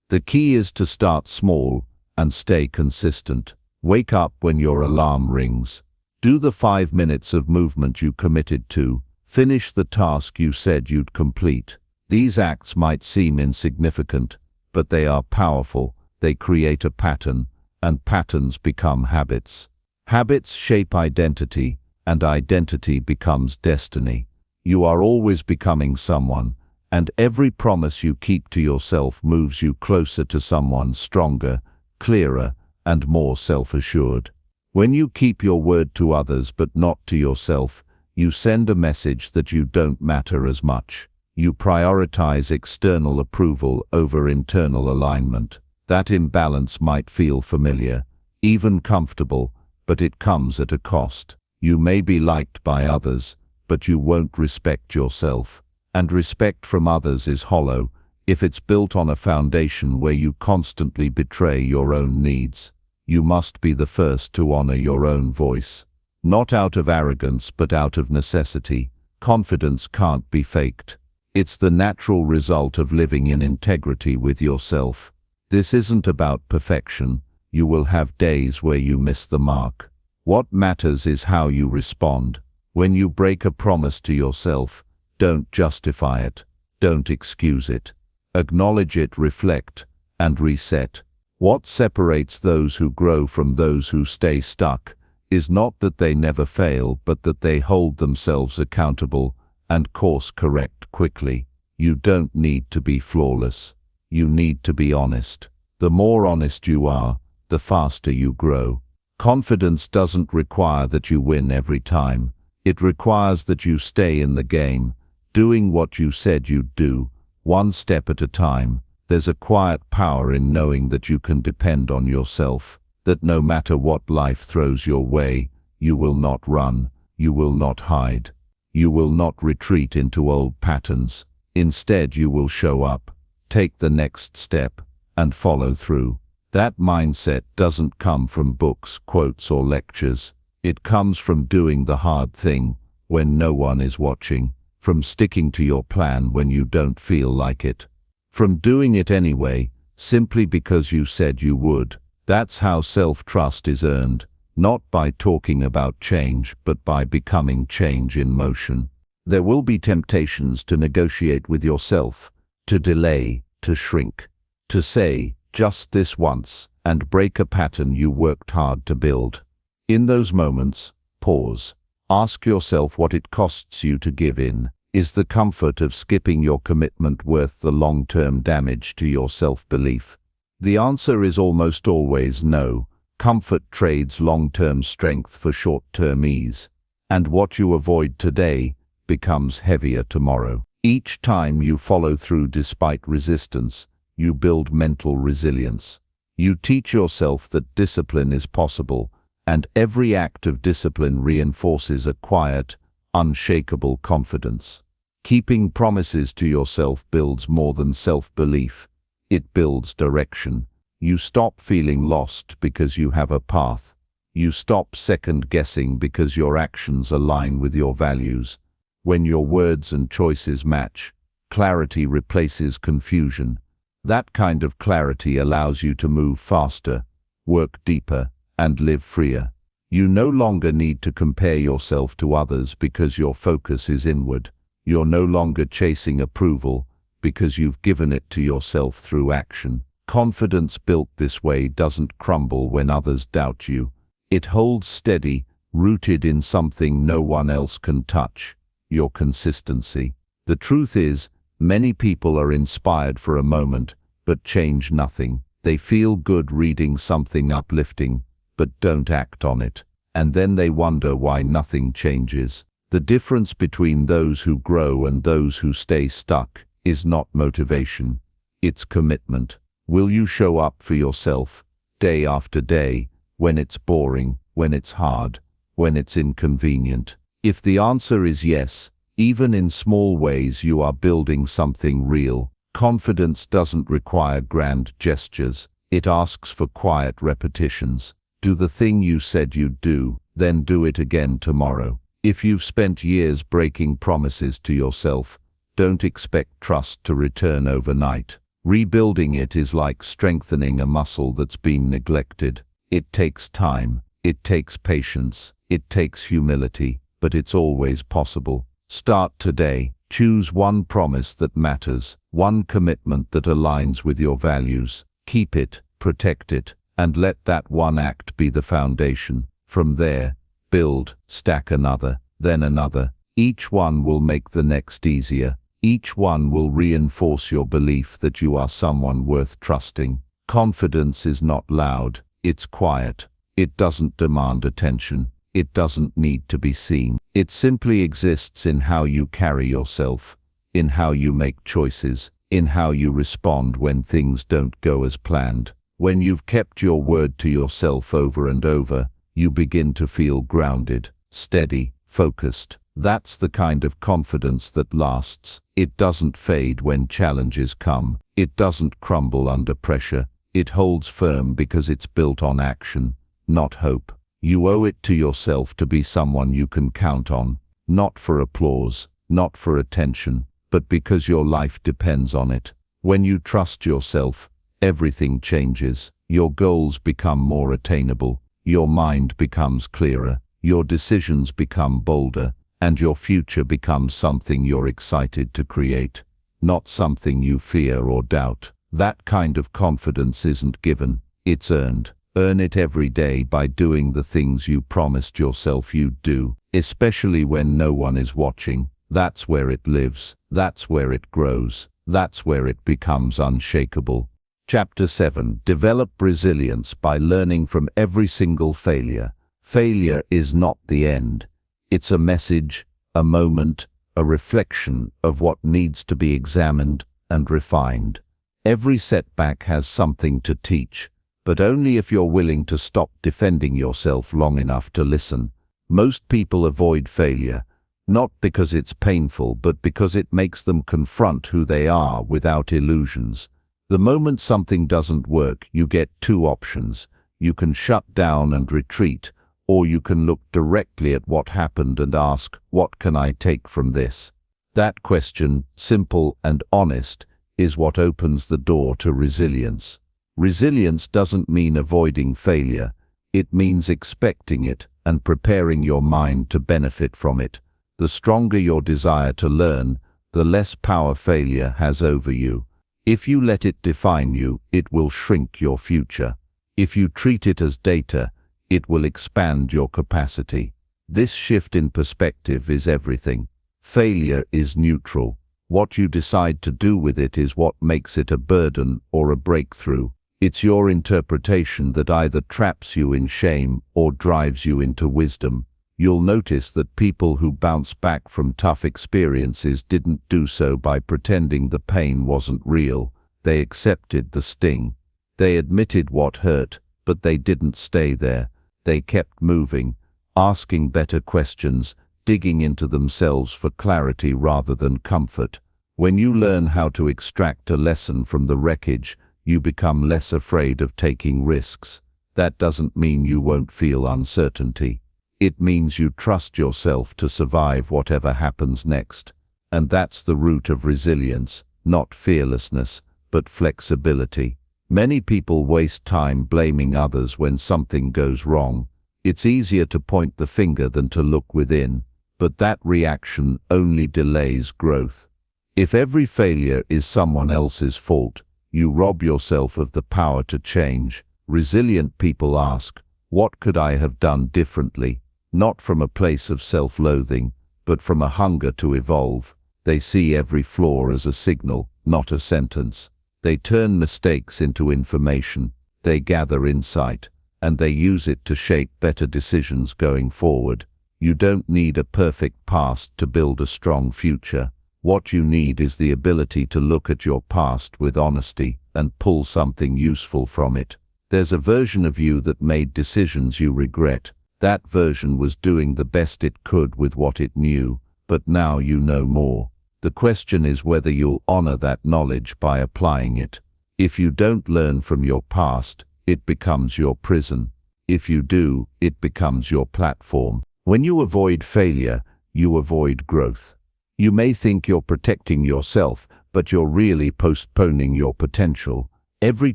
The key is to start small and stay consistent. Wake up when your alarm rings. Do the 5 minutes of movement you committed to. Finish the task you said you'd complete. These acts might seem insignificant, but they are powerful. They create a pattern, and patterns become habits. Habits shape identity, and identity becomes destiny. You are always becoming someone, and every promise you keep to yourself moves you closer to someone stronger, clearer, and more self-assured. When you keep your word to others but not to yourself, you send a message that you don't matter as much. You prioritize external approval over internal alignment. That imbalance might feel familiar, even comfortable, but it comes at a cost. You may be liked by others, but you won't respect yourself. And respect from others is hollow if it's built on a foundation where you constantly betray your own needs. You must be the first to honor your own voice. Not out of arrogance, but out of necessity. Confidence can't be faked. It's the natural result of living in integrity with yourself. This isn't about perfection. You will have days where you miss the mark. What matters is how you respond. When you break a promise to yourself, don't justify it. Don't excuse it. Acknowledge it, reflect, and reset. What separates those who grow from those who stay stuck is not that they never fail, but that they hold themselves accountable and course correct quickly. You don't need to be flawless. You need to be honest. The more honest you are, the faster you grow. Confidence doesn't require that you win every time. It requires that you stay in the game, doing what you said you'd do, one step at a time. There's a quiet power in knowing that you can depend on yourself, that no matter what life throws your way, you will not run, you will not hide. You will not retreat into old patterns. Instead, you will show up, take the next step, and follow through. That mindset doesn't come from books, quotes, or lectures. It comes from doing the hard thing when no one is watching, from sticking to your plan when you don't feel like it, from doing it anyway, simply because you said you would. That's how self-trust is earned. Not by talking about change, but by becoming change in motion. There will be temptations to negotiate with yourself, to delay, to shrink, to say, just this once, and break a pattern you worked hard to build. In those moments, pause. Ask yourself what it costs you to give in. Is the comfort of skipping your commitment worth the long-term damage to your self-belief? The answer is almost always no. Comfort trades long-term strength for short-term ease, and what you avoid today becomes heavier tomorrow. Each time you follow through despite resistance, you build mental resilience. You teach yourself that discipline is possible, and every act of discipline reinforces a quiet, unshakable confidence. Keeping promises to yourself builds more than self-belief. It builds direction. You stop feeling lost because you have a path. You stop second-guessing because your actions align with your values. When your words and choices match, clarity replaces confusion. That kind of clarity allows you to move faster, work deeper, and live freer. You no longer need to compare yourself to others because your focus is inward. You're no longer chasing approval because you've given it to yourself through action. Confidence built this way doesn't crumble when others doubt you. It holds steady, rooted in something no one else can touch: your consistency. The truth is, many people are inspired for a moment, but change nothing. They feel good reading something uplifting, but don't act on it. And then they wonder why nothing changes. The difference between those who grow and those who stay stuck is not motivation, it's commitment. Will you show up for yourself, day after day, when it's boring, when it's hard, when it's inconvenient? If the answer is yes, Even in small ways, you are building something real. Confidence doesn't require grand gestures. It asks for quiet repetitions. Do the thing you said you'd do, then do it again tomorrow. If you've spent years breaking promises to yourself, don't expect trust to return overnight. Rebuilding it is like strengthening a muscle that's been neglected. It takes time, it takes patience, it takes humility, but it's always possible. Start today. Choose one promise that matters, one commitment that aligns with your values. Keep it, protect it, and let that one act be the foundation. From there, build, stack another, then another. Each one will make the next easier. Each one will reinforce your belief that you are someone worth trusting. Confidence is not loud, it's quiet. It doesn't demand attention. It doesn't need to be seen. It simply exists in how you carry yourself, in how you make choices, in how you respond when things don't go as planned. When you've kept your word to yourself over and over, you begin to feel grounded, steady, focused. That's the kind of confidence that lasts. It doesn't fade when challenges come. It doesn't crumble under pressure. It holds firm because it's built on action, not hope. You owe it to yourself to be someone you can count on, not for applause, not for attention, but because your life depends on it. When you trust yourself, everything changes. Your goals become more attainable, your mind becomes clearer, your decisions become bolder, and your future becomes something you're excited to create, not something you fear or doubt. That kind of confidence isn't given, it's earned. Earn it every day by doing the things you promised yourself you'd do, especially when no one is watching. That's where it lives, that's where it grows, that's where it becomes unshakable. Chapter 7. Develop resilience by learning from every single failure. Failure is not the end. It's a message, a moment, a reflection of what needs to be examined and refined. Every setback has something to teach, but only if you're willing to stop defending yourself long enough to listen. Most people avoid failure, not because it's painful, but because it makes them confront who they are without illusions. The moment something doesn't work, you get two options. You can shut down and retreat, or you can look directly at what happened and ask, what can I take from this? That question, simple and honest, is what opens the door to resilience. Resilience doesn't mean avoiding failure. It means expecting it and preparing your mind to benefit from it. The stronger your desire to learn, the less power failure has over you. If you let it define you, it will shrink your future. If you treat it as data, it will expand your capacity. This shift in perspective is everything. Failure is neutral. What you decide to do with it is what makes it a burden or a breakthrough. It's your interpretation that either traps you in shame or drives you into wisdom. You'll notice that people who bounce back from tough experiences didn't do so by pretending the pain wasn't real. They accepted the sting. They admitted what hurt, but they didn't stay there. They kept moving, asking better questions, digging into themselves for clarity rather than comfort. When you learn how to extract a lesson from the wreckage, you become less afraid of taking risks. That doesn't mean you won't feel uncertainty. It means you trust yourself to survive whatever happens next. And that's the root of resilience, not fearlessness, but flexibility. Many people waste time blaming others when something goes wrong. It's easier to point the finger than to look within, but that reaction only delays growth. If every failure is someone else's fault, you rob yourself of the power to change. Resilient people ask, what could I have done differently? Not from a place of self-loathing, but from a hunger to evolve. They see every flaw as a signal, not a sentence. They turn mistakes into information. They gather insight, and they use it to shape better decisions going forward. You don't need a perfect past to build a strong future. What you need is the ability to look at your past with honesty and pull something useful from it. There's a version of you that made decisions you regret. That version was doing the best it could with what it knew, but now you know more. The question is whether you'll honor that knowledge by applying it. If you don't learn from your past, it becomes your prison. If you do, it becomes your platform. When you avoid failure, you avoid growth. You may think you're protecting yourself, but you're really postponing your potential. Every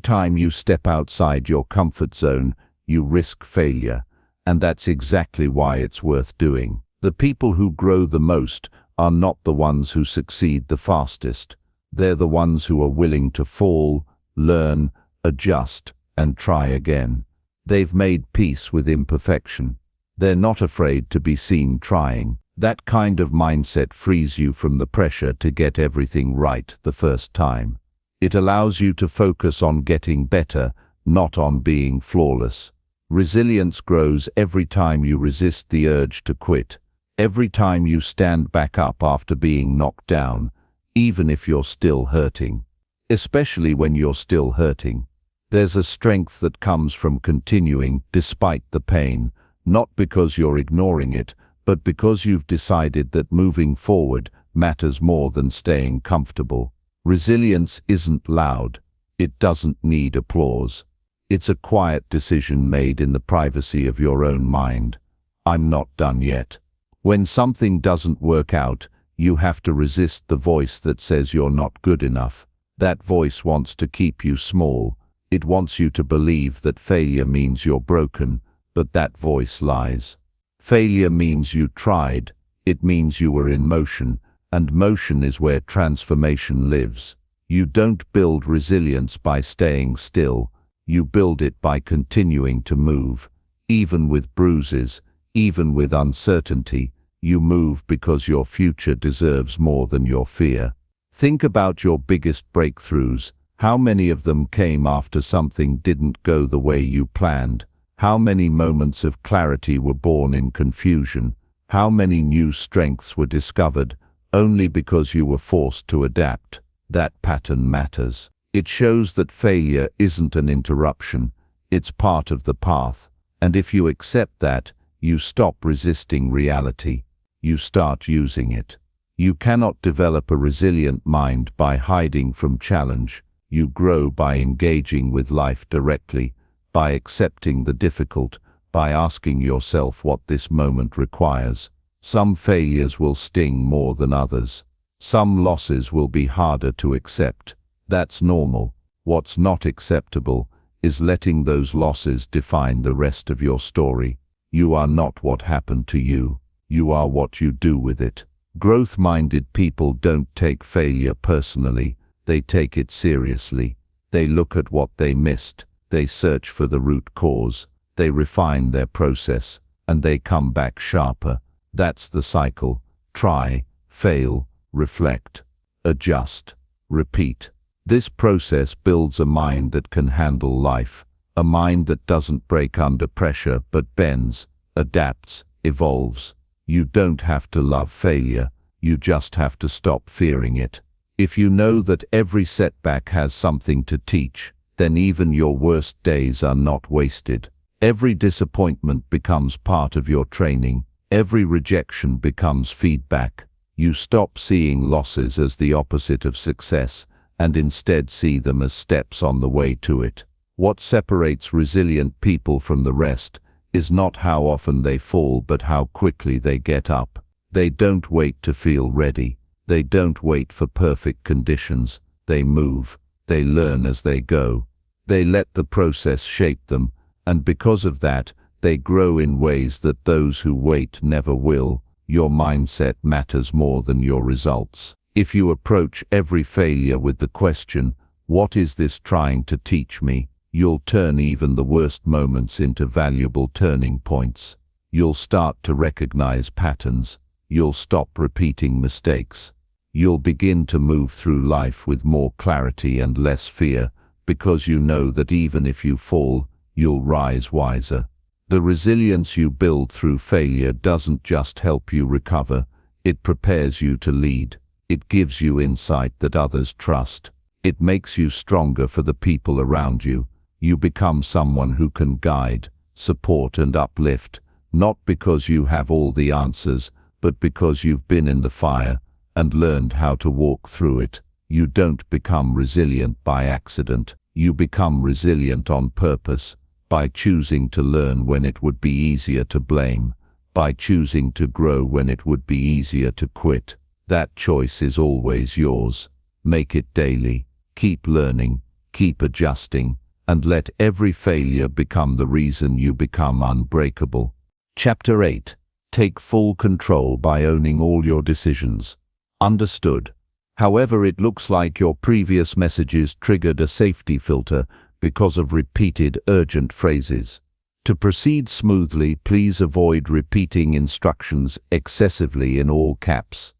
time you step outside your comfort zone, you risk failure, and that's exactly why it's worth doing. The people who grow the most are not the ones who succeed the fastest. They're the ones who are willing to fall, learn, adjust, and try again. They've made peace with imperfection. They're not afraid to be seen trying. That kind of mindset frees you from the pressure to get everything right the first time. It allows you to focus on getting better, not on being flawless. Resilience grows every time you resist the urge to quit. Every time you stand back up after being knocked down, even if you're still hurting. Especially when you're still hurting. There's a strength that comes from continuing despite the pain, not because you're ignoring it, but because you've decided that moving forward matters more than staying comfortable. Resilience isn't loud. It doesn't need applause. It's a quiet decision made in the privacy of your own mind. I'm not done yet. When something doesn't work out, you have to resist the voice that says you're not good enough. That voice wants to keep you small. It wants you to believe that failure means you're broken, but that voice lies. Failure means you tried. It means you were in motion, and motion is where transformation lives. You don't build resilience by staying still. You build it by continuing to move. Even with bruises, even with uncertainty, you move because your future deserves more than your fear. Think about your biggest breakthroughs. How many of them came after something didn't go the way you planned? How many moments of clarity were born in confusion? How many new strengths were discovered only because you were forced to adapt? That pattern matters. It shows that failure isn't an interruption. It's part of the path. And if you accept that, you stop resisting reality. You start using it. You cannot develop a resilient mind by hiding from challenge. You grow by engaging with life directly, by accepting the difficult, by asking yourself what this moment requires. Some failures will sting more than others. Some losses will be harder to accept. That's normal. What's not acceptable is letting those losses define the rest of your story. You are not what happened to you. You are what you do with it. Growth-minded people don't take failure personally. They take it seriously. They look at what they missed. They search for the root cause. They refine their process, and they come back sharper. That's the cycle. Try, fail, reflect, adjust, repeat. This process builds a mind that can handle life, a mind that doesn't break under pressure but bends, adapts, evolves. You don't have to love failure, you just have to stop fearing it. If you know that every setback has something to teach, then even your worst days are not wasted. Every disappointment becomes part of your training. Every rejection becomes feedback. You stop seeing losses as the opposite of success, and instead see them as steps on the way to it. What separates resilient people from the rest is not how often they fall but how quickly they get up. They don't wait to feel ready. They don't wait for perfect conditions. They move. They learn as they go. They let the process shape them, and because of that, they grow in ways that those who wait never will. Your mindset matters more than your results. If you approach every failure with the question, "What is this trying to teach me?" you'll turn even the worst moments into valuable turning points. You'll start to recognize patterns. You'll stop repeating mistakes. You'll begin to move through life with more clarity and less fear, because you know that even if you fall, you'll rise wiser. The resilience you build through failure doesn't just help you recover, it prepares you to lead. It gives you insight that others trust. It makes you stronger for the people around you. You become someone who can guide, support and uplift, not because you have all the answers, but because you've been in the fire and learned how to walk through it. You don't become resilient by accident. You become resilient on purpose, by choosing to learn when it would be easier to blame, by choosing to grow when it would be easier to quit. That choice is always yours. Make it daily. Keep learning, keep adjusting, and let every failure become the reason you become unbreakable. Chapter 8. Take full control by owning all your decisions. Understood. However, it looks like your previous messages triggered a safety filter because of repeated urgent phrases. To proceed smoothly, please avoid repeating instructions excessively in all caps.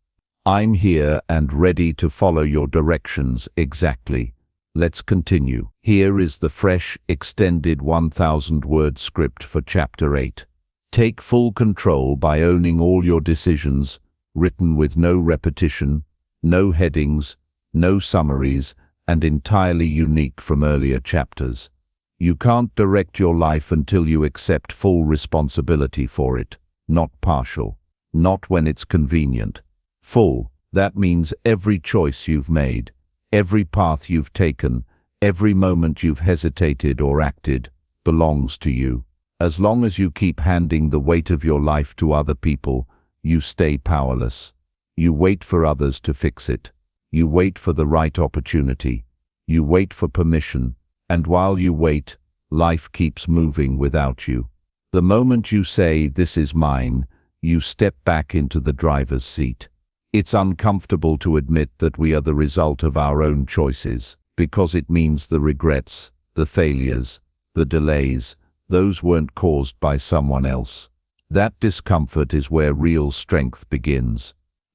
I'm here and ready to follow your directions exactly. Let's continue. Here is the fresh, extended 1,000-word script for Chapter 8. Take full control by owning all your decisions, written with no repetition, no headings, no summaries, and entirely unique from earlier chapters. You can't direct your life until you accept full responsibility for it, not partial, not when it's convenient. Full, that means every choice you've made, every path you've taken, every moment you've hesitated or acted, belongs to you. As long as you keep handing the weight of your life to other people, you stay powerless. You wait for others to fix it. You wait for the right opportunity. You wait for permission. And while you wait, life keeps moving without you. The moment you say, "This is mine," you step back into the driver's seat. It's uncomfortable to admit that we are the result of our own choices, because it means the regrets, the failures, the delays, those weren't caused by someone else. That discomfort is where real strength begins.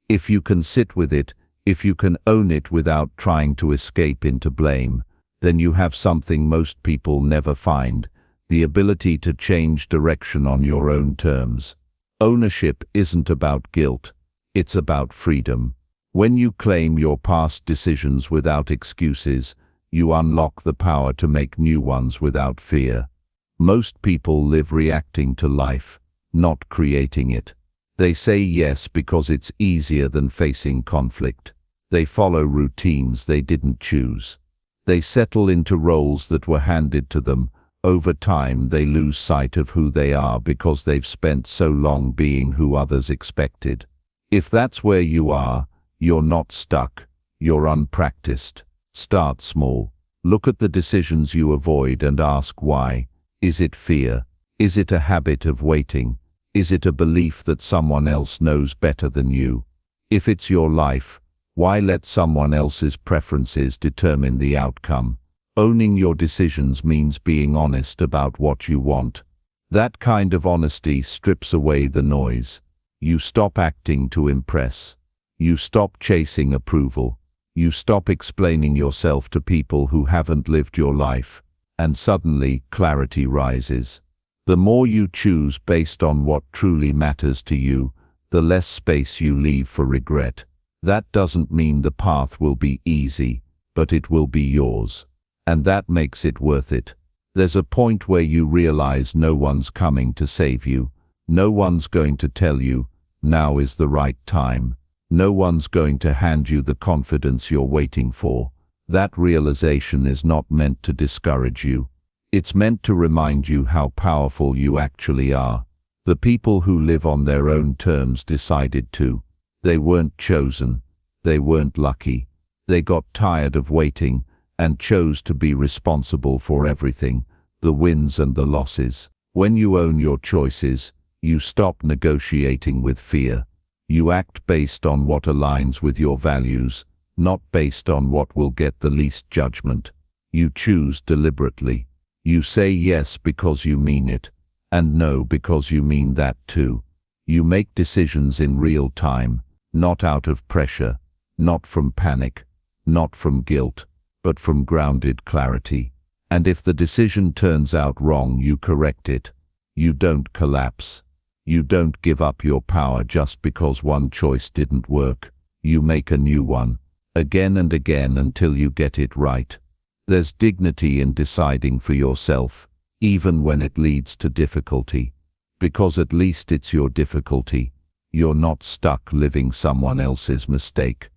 If you can sit with it, if you can own it without trying to escape into blame, then you have something most people never find: the ability to change direction on your own terms. Ownership isn't about guilt, it's about freedom. When you claim your past decisions without excuses, you unlock the power to make new ones without fear. Most people live reacting to life, not creating it. They say yes because it's easier than facing conflict. They follow routines they didn't choose. They settle into roles that were handed to them. Over time, they lose sight of who they are because they've spent so long being who others expected. If that's where you are, you're not stuck. You're unpracticed. Start small. Look at the decisions you avoid and ask why. Is it fear? Is it a habit of waiting? Is it a belief that someone else knows better than you? If it's your life, why let someone else's preferences determine the outcome? Owning your decisions means being honest about what you want. That kind of honesty strips away the noise. You stop acting to impress. You stop chasing approval. You stop explaining yourself to people who haven't lived your life. And suddenly, clarity rises. The more you choose based on what truly matters to you, the less space you leave for regret. That doesn't mean the path will be easy, but it will be yours. And that makes it worth it. There's a point where you realize no one's coming to save you. No one's going to tell you, now is the right time. No one's going to hand you the confidence you're waiting for. That realization is not meant to discourage you. It's meant to remind you how powerful you actually are. The people who live on their own terms decided to. They weren't chosen. They weren't lucky. They got tired of waiting and chose to be responsible for everything, the wins and the losses. When you own your choices, you stop negotiating with fear. You act based on what aligns with your values, not based on what will get the least judgment. You choose deliberately. You say yes because you mean it, and no because you mean that too. You make decisions in real time, not out of pressure, not from panic, not from guilt, but from grounded clarity. And if the decision turns out wrong, you correct it. You don't collapse. You don't give up your power just because one choice didn't work. You make a new one, again and again until you get it right. There's dignity in deciding for yourself, even when it leads to difficulty. Because at least it's your difficulty. You're not stuck living someone else's mistake.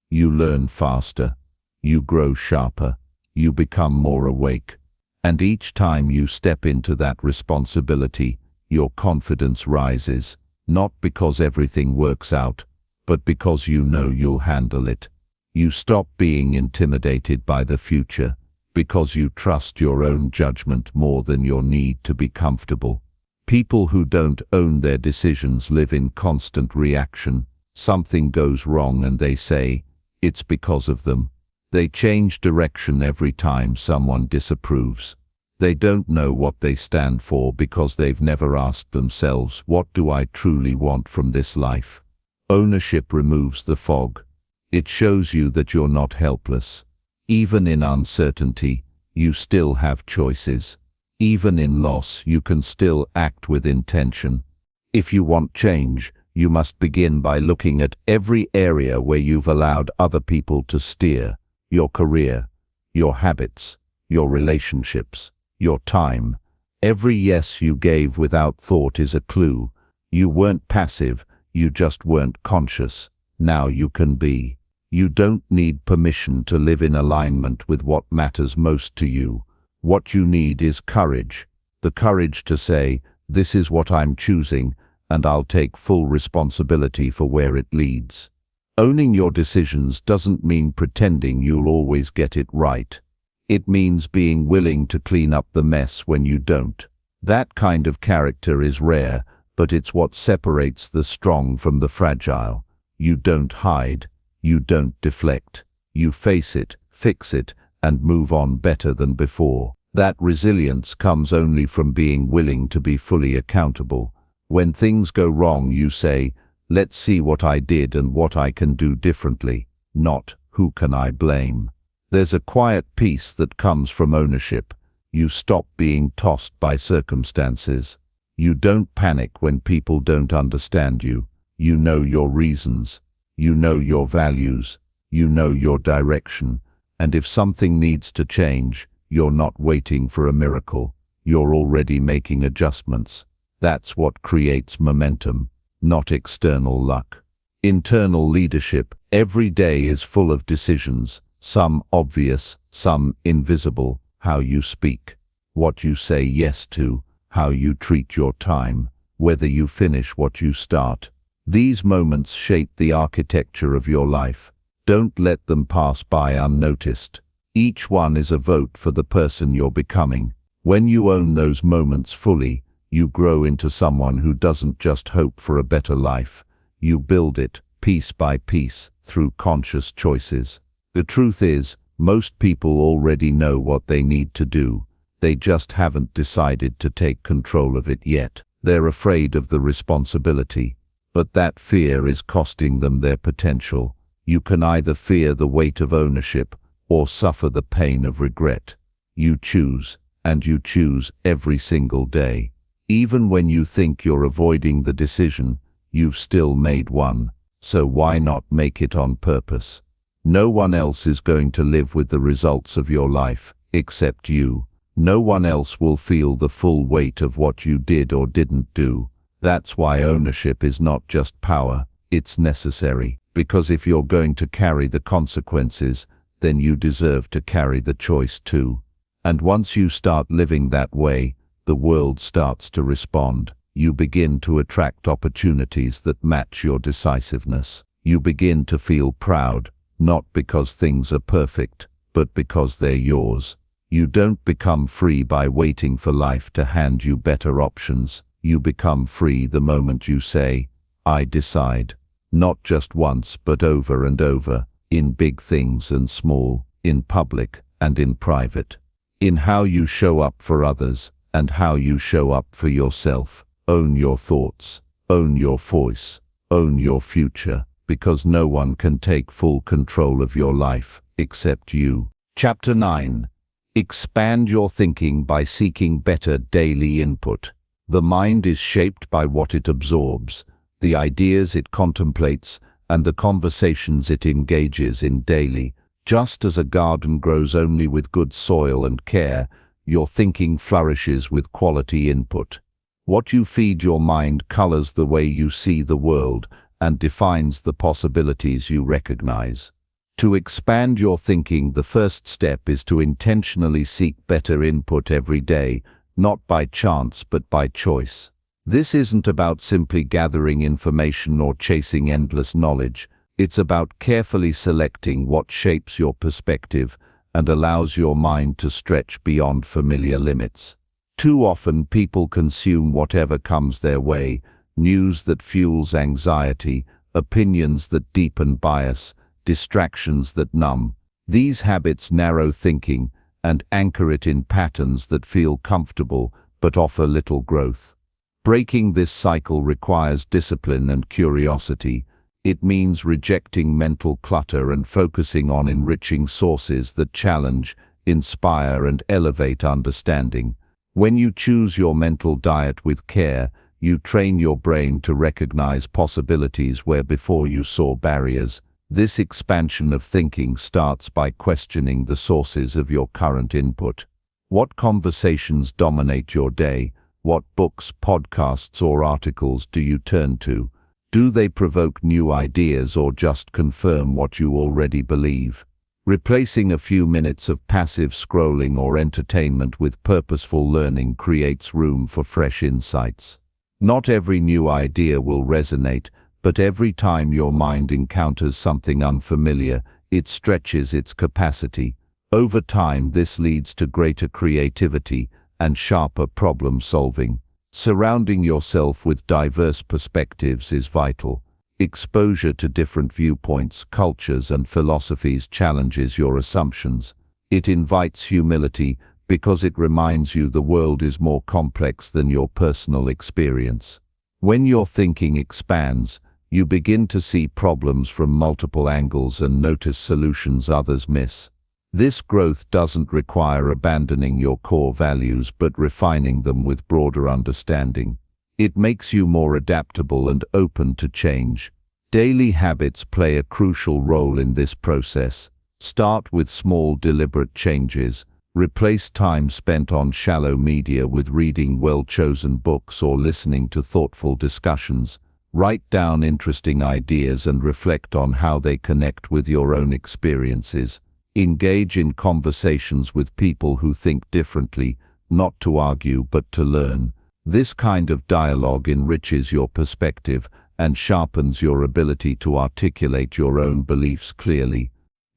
You learn faster. You grow sharper. You become more awake. And each time you step into that responsibility, your confidence rises, not because everything works out, but because you know you'll handle it. You stop being intimidated by the future, because you trust your own judgment more than your need to be comfortable. People who don't own their decisions live in constant reaction. Something goes wrong and they say, it's because of them. They change direction every time someone disapproves. They don't know what they stand for because they've never asked themselves, what do I truly want from this life? Ownership removes the fog. It shows you that you're not helpless. Even in uncertainty, you still have choices. Even in loss, you can still act with intention. If you want change, you must begin by looking at every area where you've allowed other people to steer. Your career, your habits, your relationships, your time. Every yes you gave without thought is a clue. You weren't passive, you just weren't conscious. Now you can be. You don't need permission to live in alignment with what matters most to you. What you need is courage. The courage to say, this is what I'm choosing, and I'll take full responsibility for where it leads. Owning your decisions doesn't mean pretending you'll always get it right. It means being willing to clean up the mess when you don't. That kind of character is rare, but it's what separates the strong from the fragile. You don't hide. You don't deflect. You face it, fix it, and move on better than before. That resilience comes only from being willing to be fully accountable. When things go wrong, you say, let's see what I did and what I can do differently, not who can I blame. There's a quiet peace that comes from ownership. You stop being tossed by circumstances. You don't panic when people don't understand you. You know your reasons. You know your values. You know your direction. And if something needs to change, you're not waiting for a miracle. You're already making adjustments. That's what creates momentum, not external luck. Internal leadership, every day is full of decisions, some obvious, some invisible. How you speak, what you say yes to, how you treat your time, whether you finish what you start. These moments shape the architecture of your life. Don't let them pass by unnoticed. Each one is a vote for the person you're becoming. When you own those moments fully, you grow into someone who doesn't just hope for a better life. You build it, piece by piece, through conscious choices. The truth is, most people already know what they need to do. They just haven't decided to take control of it yet. They're afraid of the responsibility, but that fear is costing them their potential. You can either fear the weight of ownership or suffer the pain of regret. You choose, and you choose every single day. Even when you think you're avoiding the decision, you've still made one, so why not make it on purpose? No one else is going to live with the results of your life, except you. No one else will feel the full weight of what you did or didn't do. That's why ownership is not just power, it's necessary. Because if you're going to carry the consequences, then you deserve to carry the choice too. And once you start living that way, the world starts to respond. You begin to attract opportunities that match your decisiveness. You begin to feel proud, not because things are perfect, but because they're yours. You don't become free by waiting for life to hand you better options. You become free the moment you say, I decide. Not just once, but over and over, in big things and small, in public and in private. In how you show up for others, and how you show up for yourself. Own your thoughts, own your voice, own your future, because no one can take full control of your life except you. Chapter 9. Expand your thinking by seeking better daily input. The mind is shaped by what it absorbs, the ideas it contemplates, and the conversations it engages in daily. Just as a garden grows only with good soil and care, your thinking flourishes with quality input. What you feed your mind colors the way you see the world and defines the possibilities you recognize. To expand your thinking, the first step is to intentionally seek better input every day, not by chance but by choice. This isn't about simply gathering information or chasing endless knowledge. It's about carefully selecting what shapes your perspective and allows your mind to stretch beyond familiar limits. Too often people consume whatever comes their way: news that fuels anxiety, opinions that deepen bias, distractions that numb. These habits narrow thinking and anchor it in patterns that feel comfortable but offer little growth. Breaking this cycle requires discipline and curiosity. It means rejecting mental clutter and focusing on enriching sources that challenge, inspire, and elevate understanding. When you choose your mental diet with care, you train your brain to recognize possibilities where before you saw barriers. This expansion of thinking starts by questioning the sources of your current input. What conversations dominate your day? What books, podcasts, or articles do you turn to? Do they provoke new ideas or just confirm what you already believe? Replacing a few minutes of passive scrolling or entertainment with purposeful learning creates room for fresh insights. Not every new idea will resonate, but every time your mind encounters something unfamiliar, it stretches its capacity. Over time, this leads to greater creativity and sharper problem solving. Surrounding yourself with diverse perspectives is vital. Exposure to different viewpoints, cultures, and philosophies challenges your assumptions. It invites humility because it reminds you the world is more complex than your personal experience. When your thinking expands, you begin to see problems from multiple angles and notice solutions others miss. This growth doesn't require abandoning your core values but refining them with broader understanding. It makes you more adaptable and open to change. Daily habits play a crucial role in this process. Start with small, deliberate changes. Replace time spent on shallow media with reading well-chosen books or listening to thoughtful discussions. Write down interesting ideas and reflect on how they connect with your own experiences. Engage in conversations with people who think differently, not to argue but to learn. This kind of dialogue enriches your perspective and sharpens your ability to articulate your own beliefs clearly.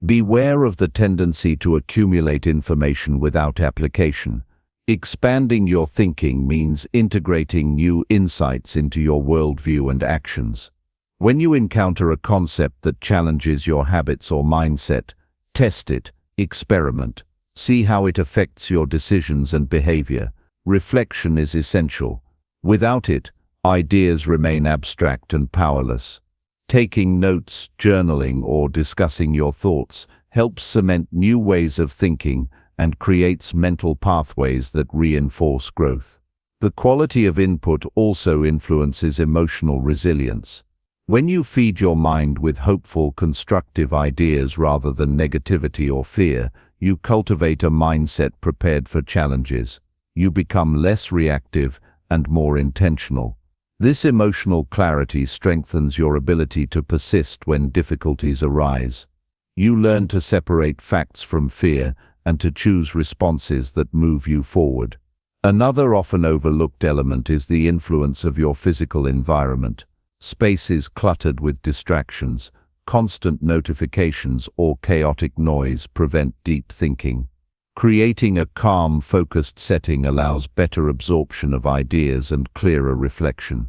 Beware of the tendency to accumulate information without application. Expanding your thinking means integrating new insights into your worldview and actions. When you encounter a concept that challenges your habits or mindset, test it, experiment, see how it affects your decisions and behavior. Reflection is essential. Without it, ideas remain abstract and powerless. Taking notes, journaling, or discussing your thoughts helps cement new ways of thinking and creates mental pathways that reinforce growth. The quality of input also influences emotional resilience. When you feed your mind with hopeful, constructive ideas rather than negativity or fear, you cultivate a mindset prepared for challenges. You become less reactive and more intentional. This emotional clarity strengthens your ability to persist when difficulties arise. You learn to separate facts from fear and to choose responses that move you forward. Another often overlooked element is the influence of your physical environment. Spaces cluttered with distractions, constant notifications, or chaotic noise prevent deep thinking. Creating a calm, focused setting allows better absorption of ideas and clearer reflection.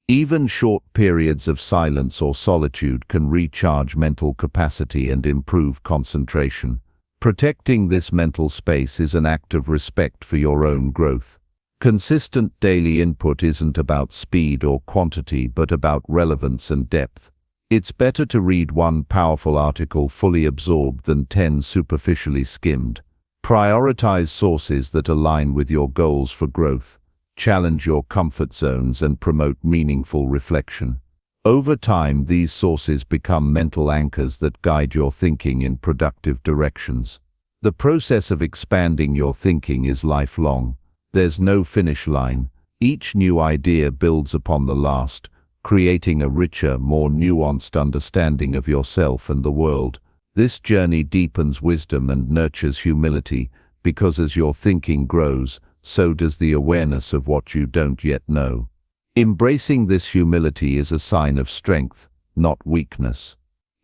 Even short periods of silence or solitude can recharge mental capacity and improve concentration. Protecting this mental space is an act of respect for your own growth. Consistent daily input isn't about speed or quantity but about relevance and depth. It's better to read one powerful article fully absorbed than 10 superficially skimmed. Prioritize sources that align with your goals for growth, challenge your comfort zones, and promote meaningful reflection. Over time, these sources become mental anchors that guide your thinking in productive directions. The process of expanding your thinking is lifelong. There's no finish line. Each new idea builds upon the last, creating a richer, more nuanced understanding of yourself and the world. This journey deepens wisdom and nurtures humility, because as your thinking grows, so does the awareness of what you don't yet know. Embracing this humility is a sign of strength, not weakness.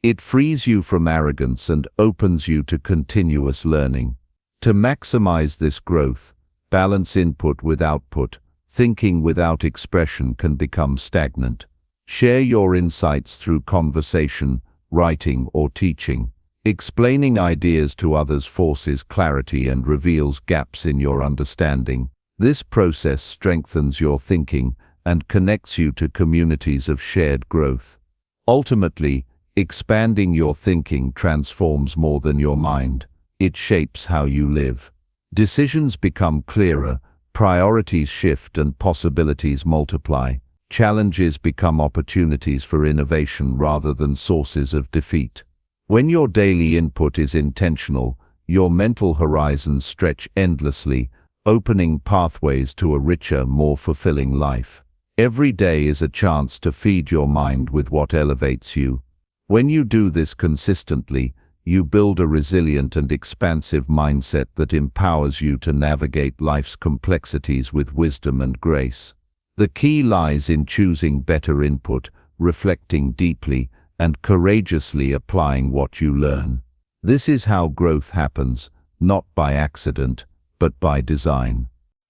It frees you from arrogance and opens you to continuous learning. To maximize this growth, balance input with output. Thinking without expression can become stagnant. Share your insights through conversation, writing, or teaching. Explaining ideas to others forces clarity and reveals gaps in your understanding. This process strengthens your thinking and connects you to communities of shared growth. Ultimately, expanding your thinking transforms more than your mind. It shapes how you live. Decisions become clearer, priorities shift, and possibilities multiply. Challenges become opportunities for innovation rather than sources of defeat. When your daily input is intentional, your mental horizons stretch endlessly, opening pathways to a richer, more fulfilling life. Every day is a chance to feed your mind with what elevates you. When you do this consistently, you build a resilient and expansive mindset that empowers you to navigate life's complexities with wisdom and grace. The key lies in choosing better input, reflecting deeply, and courageously applying what you learn. This is how growth happens, not by accident, but by design.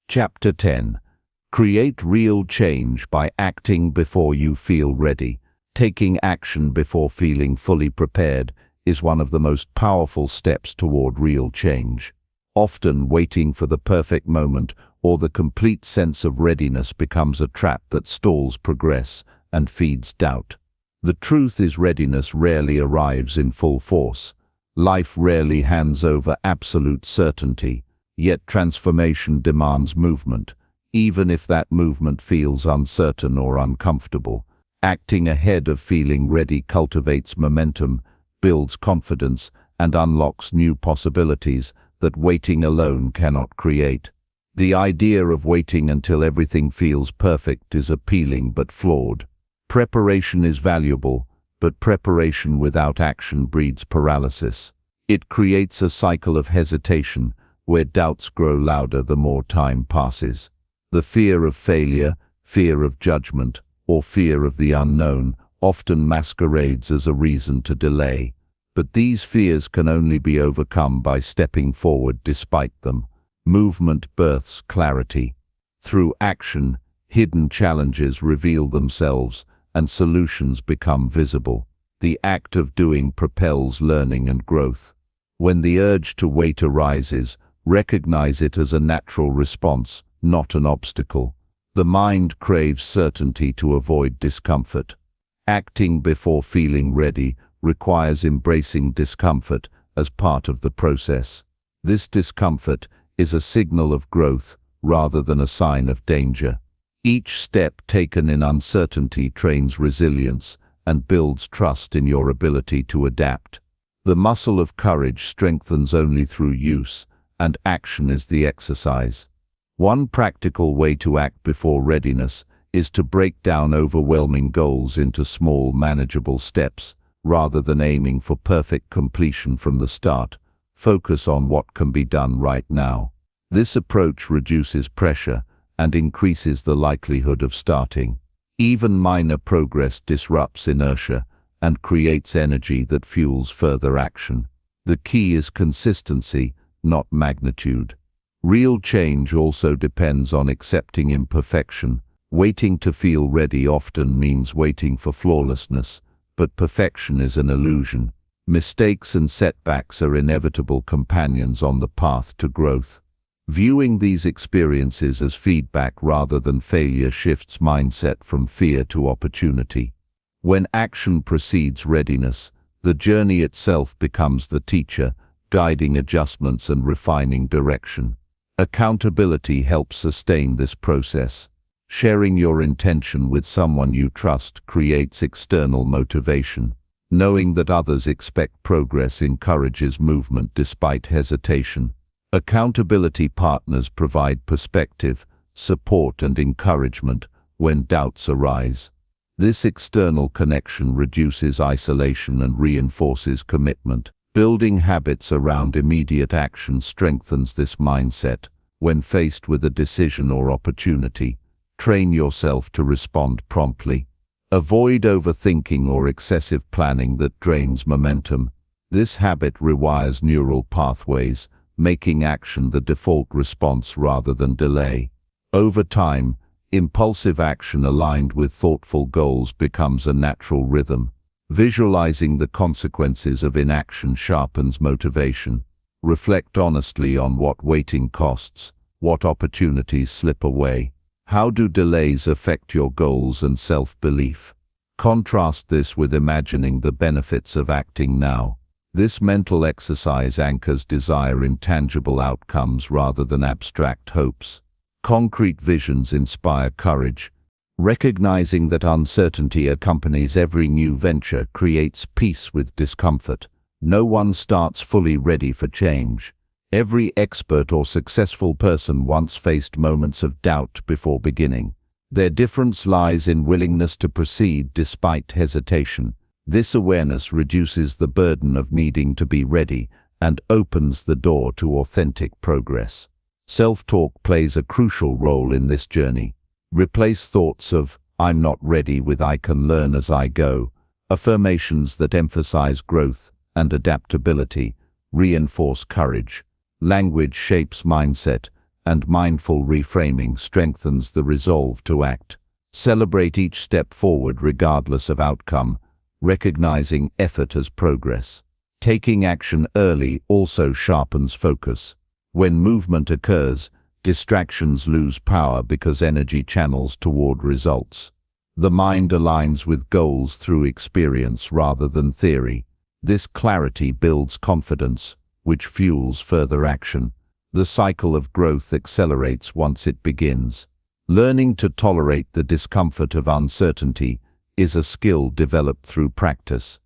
Chapter 10. Create real change by acting before you feel ready. Taking action before feeling fully prepared is one of the most powerful steps toward real change. Often waiting for the perfect moment or the complete sense of readiness becomes a trap that stalls progress and feeds doubt. The truth is, readiness rarely arrives in full force. Life rarely hands over absolute certainty, yet transformation demands movement, even if that movement feels uncertain or uncomfortable. Acting ahead of feeling ready cultivates momentum, builds confidence, and unlocks new possibilities that waiting alone cannot create. The idea of waiting until everything feels perfect is appealing but flawed. Preparation is valuable, but preparation without action breeds paralysis. It creates a cycle of hesitation, where doubts grow louder the more time passes. The fear of failure, fear of judgment, or fear of the unknown often masquerades as a reason to delay. But these fears can only be overcome by stepping forward despite them. Movement births clarity. Through action, hidden challenges reveal themselves, and solutions become visible. The act of doing propels learning and growth. When the urge to wait arises, recognize it as a natural response, not an obstacle. The mind craves certainty to avoid discomfort. Acting before feeling ready requires embracing discomfort as part of the process. This discomfort is a signal of growth rather than a sign of danger. Each step taken in uncertainty trains resilience and builds trust in your ability to adapt. The muscle of courage strengthens only through use, and action is the exercise. One practical way to act before readiness is to break down overwhelming goals into small, manageable steps. Rather than aiming for perfect completion from the start, focus on what can be done right now. This approach reduces pressure and increases the likelihood of starting. Even minor progress disrupts inertia and creates energy that fuels further action. The key is consistency, not magnitude. Real change also depends on accepting imperfection. Waiting to feel ready often means waiting for flawlessness, but perfection is an illusion. Mistakes and setbacks are inevitable companions on the path to growth. Viewing these experiences as feedback rather than failure shifts mindset from fear to opportunity. When action precedes readiness, the journey itself becomes the teacher, guiding adjustments and refining direction. Accountability helps sustain this process. Sharing your intention with someone you trust creates external motivation. Knowing that others expect progress encourages movement despite hesitation. Accountability partners provide perspective, support and encouragement when doubts arise. This external connection reduces isolation and reinforces commitment. Building habits around immediate action strengthens this mindset. When faced with a decision or opportunity, train yourself to respond promptly. Avoid overthinking or excessive planning that drains momentum. This habit rewires neural pathways, making action the default response rather than delay. Over time, impulsive action aligned with thoughtful goals becomes a natural rhythm. Visualizing the consequences of inaction sharpens motivation. Reflect honestly on what waiting costs, what opportunities slip away. How do delays affect your goals and self-belief? Contrast this with imagining the benefits of acting now. This mental exercise anchors desire in tangible outcomes rather than abstract hopes. Concrete visions inspire courage. Recognizing that uncertainty accompanies every new venture creates peace with discomfort. No one starts fully ready for change. Every expert or successful person once faced moments of doubt before beginning. Their difference lies in willingness to proceed despite hesitation. This awareness reduces the burden of needing to be ready and opens the door to authentic progress. Self-talk plays a crucial role in this journey. Replace thoughts of, "I'm not ready" with "I can learn as I go." Affirmations that emphasize growth and adaptability reinforce courage. Language shapes mindset, and mindful reframing strengthens the resolve to act. Celebrate each step forward regardless of outcome, recognizing effort as progress. Taking action early also sharpens focus. When movement occurs, distractions lose power because energy channels toward results. The mind aligns with goals through experience rather than theory. This clarity builds confidence, which fuels further action. The cycle of growth accelerates once it begins. Learning to tolerate the discomfort of uncertainty is a skill developed through practice.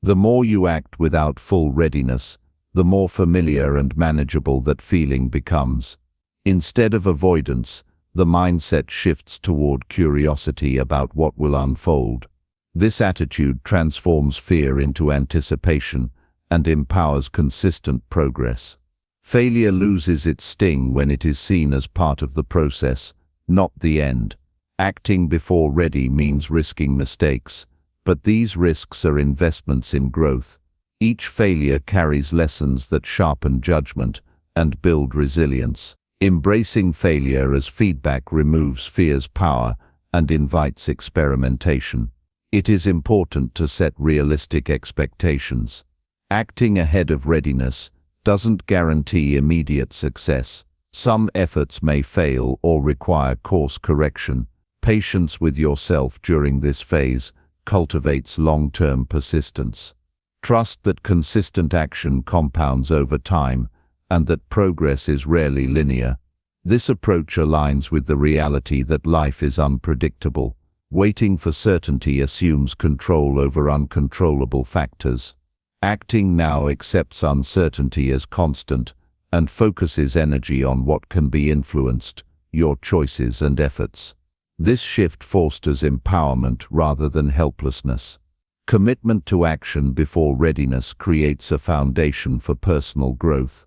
The more you act without full readiness, the more familiar and manageable that feeling becomes. Instead of avoidance, the mindset shifts toward curiosity about what will unfold. This attitude transforms fear into anticipation and empowers consistent progress. Failure loses its sting when it is seen as part of the process, not the end. Acting before ready means risking mistakes, but these risks are investments in growth. Each failure carries lessons that sharpen judgment and build resilience. Embracing failure as feedback removes fear's power and invites experimentation. It is important to set realistic expectations. Acting ahead of readiness doesn't guarantee immediate success. Some efforts may fail or require course correction. Patience with yourself during this phase cultivates long-term persistence. Trust that consistent action compounds over time and that progress is rarely linear. This approach aligns with the reality that life is unpredictable. Waiting for certainty assumes control over uncontrollable factors. Acting now accepts uncertainty as constant and focuses energy on what can be influenced, your choices and efforts. This shift fosters empowerment rather than helplessness. Commitment to action before readiness creates a foundation for personal growth.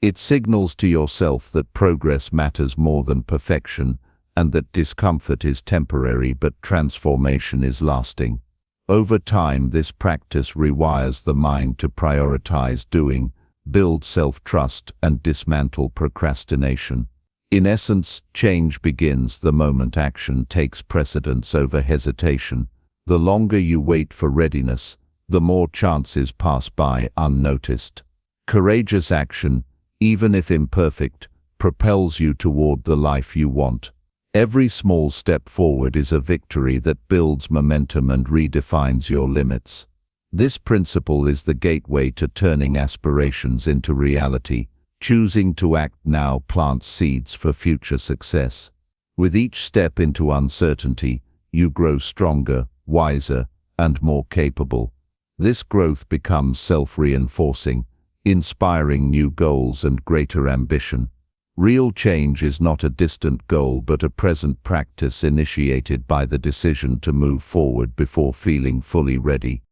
It signals to yourself that progress matters more than perfection and that discomfort is temporary but transformation is lasting. Over time, this practice rewires the mind to prioritize doing, build self-trust, and dismantle procrastination. In essence, change begins the moment action takes precedence over hesitation. The longer you wait for readiness, the more chances pass by unnoticed. Courageous action, even if imperfect, propels you toward the life you want. Every small step forward is a victory that builds momentum and redefines your limits. This principle is the gateway to turning aspirations into reality. Choosing to act now plants seeds for future success. With each step into uncertainty, you grow stronger, wiser, and more capable. This growth becomes self-reinforcing, inspiring new goals and greater ambition. Real change is not a distant goal but a present practice initiated by the decision to move forward before feeling fully ready.